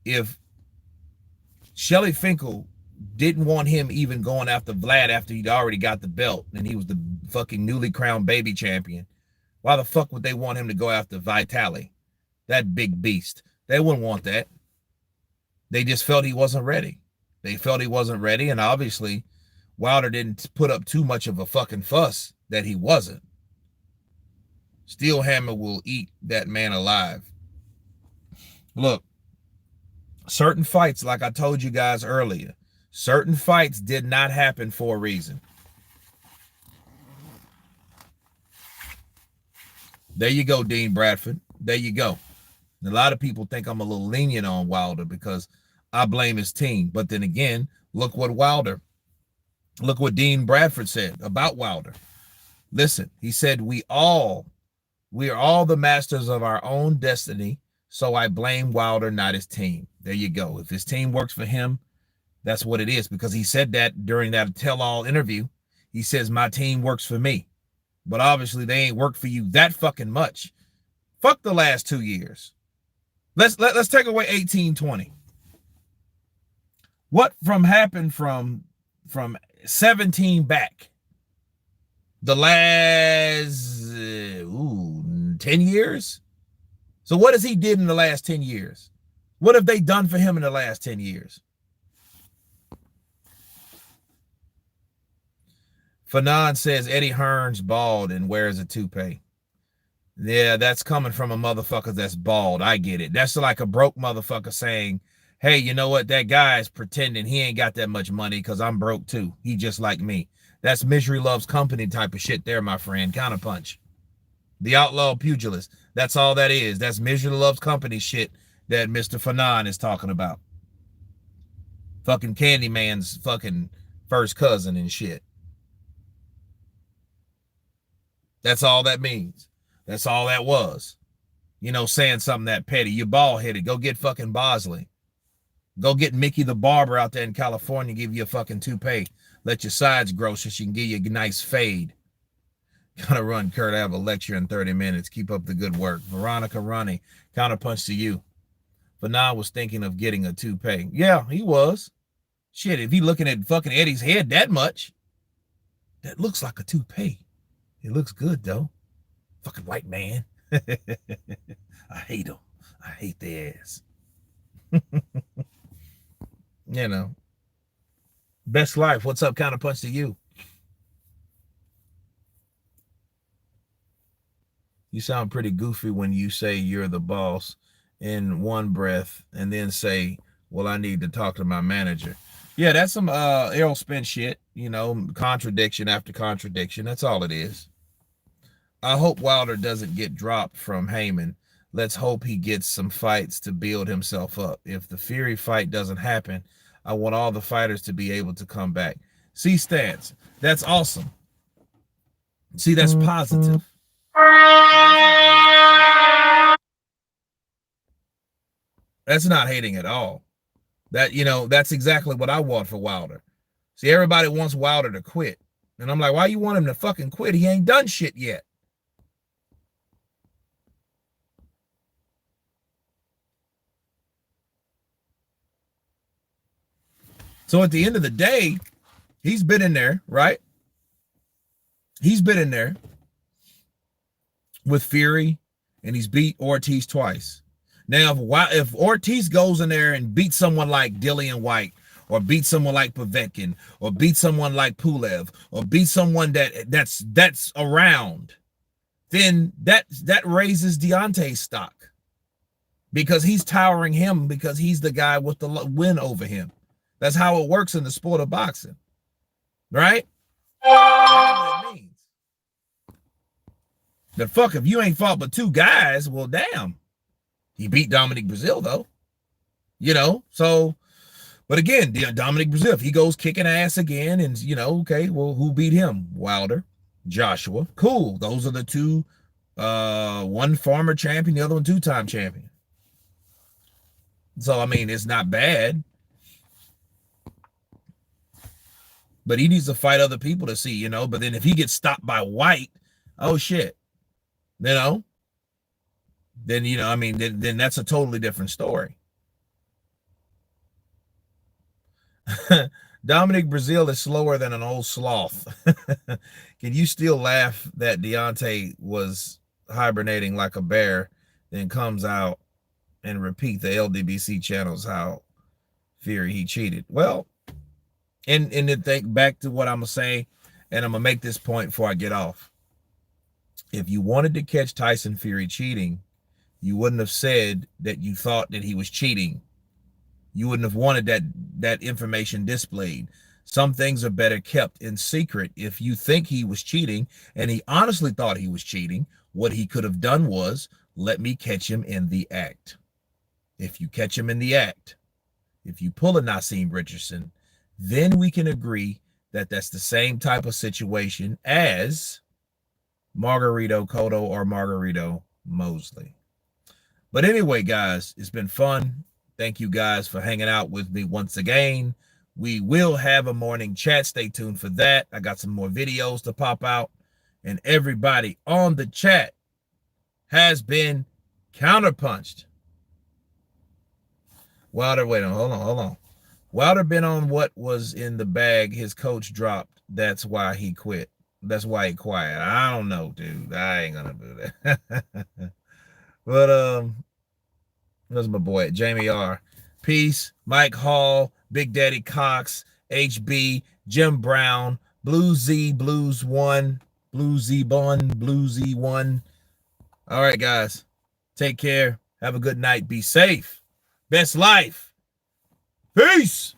If Shelly Finkel didn't want him even going after Vlad after he'd already got the belt and he was the fucking newly crowned baby champion, why the fuck would they want him to go after Vitali? That big beast. They wouldn't want that. They just felt he wasn't ready. They felt he wasn't ready, and obviously Wilder didn't put up too much of a fucking fuss that he wasn't. Steelhammer will eat that man alive. Look, certain fights, like I told you guys earlier, certain fights did not happen for a reason. There you go, Dean Bradford. There you go. A lot of people think I'm a little lenient on Wilder because I blame his team. But then again, look what Dean Bradford said about Wilder. Listen, he said, we are all the masters of our own destiny, so I blame Wilder, not his team. There you go. If his team works for him, that's what it is, because he said that during that tell-all interview. He says, my team works for me. But obviously, they ain't worked for you that fucking much. Fuck the last 2 years. Let's take away 18-20. What happened from 17 back? The last 10 years? So what has he did in the last 10 years? What have they done for him in the last 10 years? Fanon says Eddie Hearn's bald and wears a toupee. Yeah, that's coming from a motherfucker that's bald. I get it. That's like a broke motherfucker saying, hey, you know what? That guy's pretending he ain't got that much money because I'm broke too. He just like me. That's misery loves company type of shit there, my friend. Counterpunch. The outlaw pugilist. That's all that is. That's misery loves company shit that Mr. Fanon is talking about. Fucking Candyman's fucking first cousin and shit. That's all that means. That's all that was. You know, saying something that petty. You're bald headed. Go get fucking Bosley. Go get Mickey the barber out there in California, give you a fucking toupee. Let your sides grow so she can give you a nice fade. Gotta run, Kurt. I have a lecture in 30 minutes. Keep up the good work. Veronica Ronnie, counterpunch to you. But now I was thinking of getting a toupee. Yeah, he was. Shit, if he looking at fucking Eddie's head that much, that looks like a toupee. It looks good, though. Fucking white man. I hate him. I hate their ass. You know. Best life. What's up, counterpunch to you? You sound pretty goofy when you say you're the boss in one breath and then say, well, I need to talk to my manager. Yeah, that's some Errol Spence shit, you know, contradiction after contradiction. That's all it is. I hope Wilder doesn't get dropped from Heyman. Let's hope he gets some fights to build himself up. If the Fury fight doesn't happen, I want all the fighters to be able to come back. See, stance. That's awesome. See, that's positive. That's not hating at all. That, you know, that's exactly what I want for Wilder. See, everybody wants Wilder to quit. And I'm like, why you want him to fucking quit? He ain't done shit yet. So at the end of the day, he's been in there, right? He's been in there with Fury, and he's beat Ortiz twice. Now, if Ortiz goes in there and beats someone like Dillian White, or beat someone like Povetkin, or beat someone like Pulev, or beat someone that's around, then that raises Deontay's stock, because he's towering him because he's the guy with the win over him. That's how it works in the sport of boxing, right? That's what it means. The fuck, if you ain't fought but two guys, well, damn. He beat Dominic Brazil, though. You know, so, but again, Dominic Brazil, if he goes kicking ass again, and, you know, okay, well, who beat him? Wilder, Joshua. Cool. Those are the two, one former champion, the other one two-time champion. So, I mean, it's not bad. But he needs to fight other people to see, you know. But then if he gets stopped by White, oh, shit. You know? Then, you know, I mean, then that's a totally different story. Dominic Brazil is slower than an old sloth. Can you still laugh that Deontay was hibernating like a bear, then comes out and repeat the LDBC channels how Fury he cheated? Well, and then think back to what I'm going to say, and I'm going to make this point before I get off. If you wanted to catch Tyson Fury cheating, you wouldn't have said that you thought that he was cheating. You wouldn't have wanted that information displayed. Some things are better kept in secret. If you think he was cheating and he honestly thought he was cheating, what he could have done was, let me catch him in the act. If you catch him in the act, if you pull a Nassim Richardson, then we can agree that that's the same type of situation as Margarito Cotto or Margarito Mosley. But anyway, guys, it's been fun. Thank you guys for hanging out with me once again. We will have a morning chat. Stay tuned for that. I got some more videos to pop out. And everybody on the chat has been counterpunched. Wilder, wait on, hold on. Wilder been on what was in the bag his coach dropped. That's why he quit. That's why he quiet. I don't know, dude. I ain't gonna do that. But that's my boy, Jamie R. Peace. Mike Hall, Big Daddy Cox, HB, Jim Brown, Blue Z, Blues One, Blue Z Bun, Blue Z One. All right, guys. Take care. Have a good night. Be safe. Best life. Peace.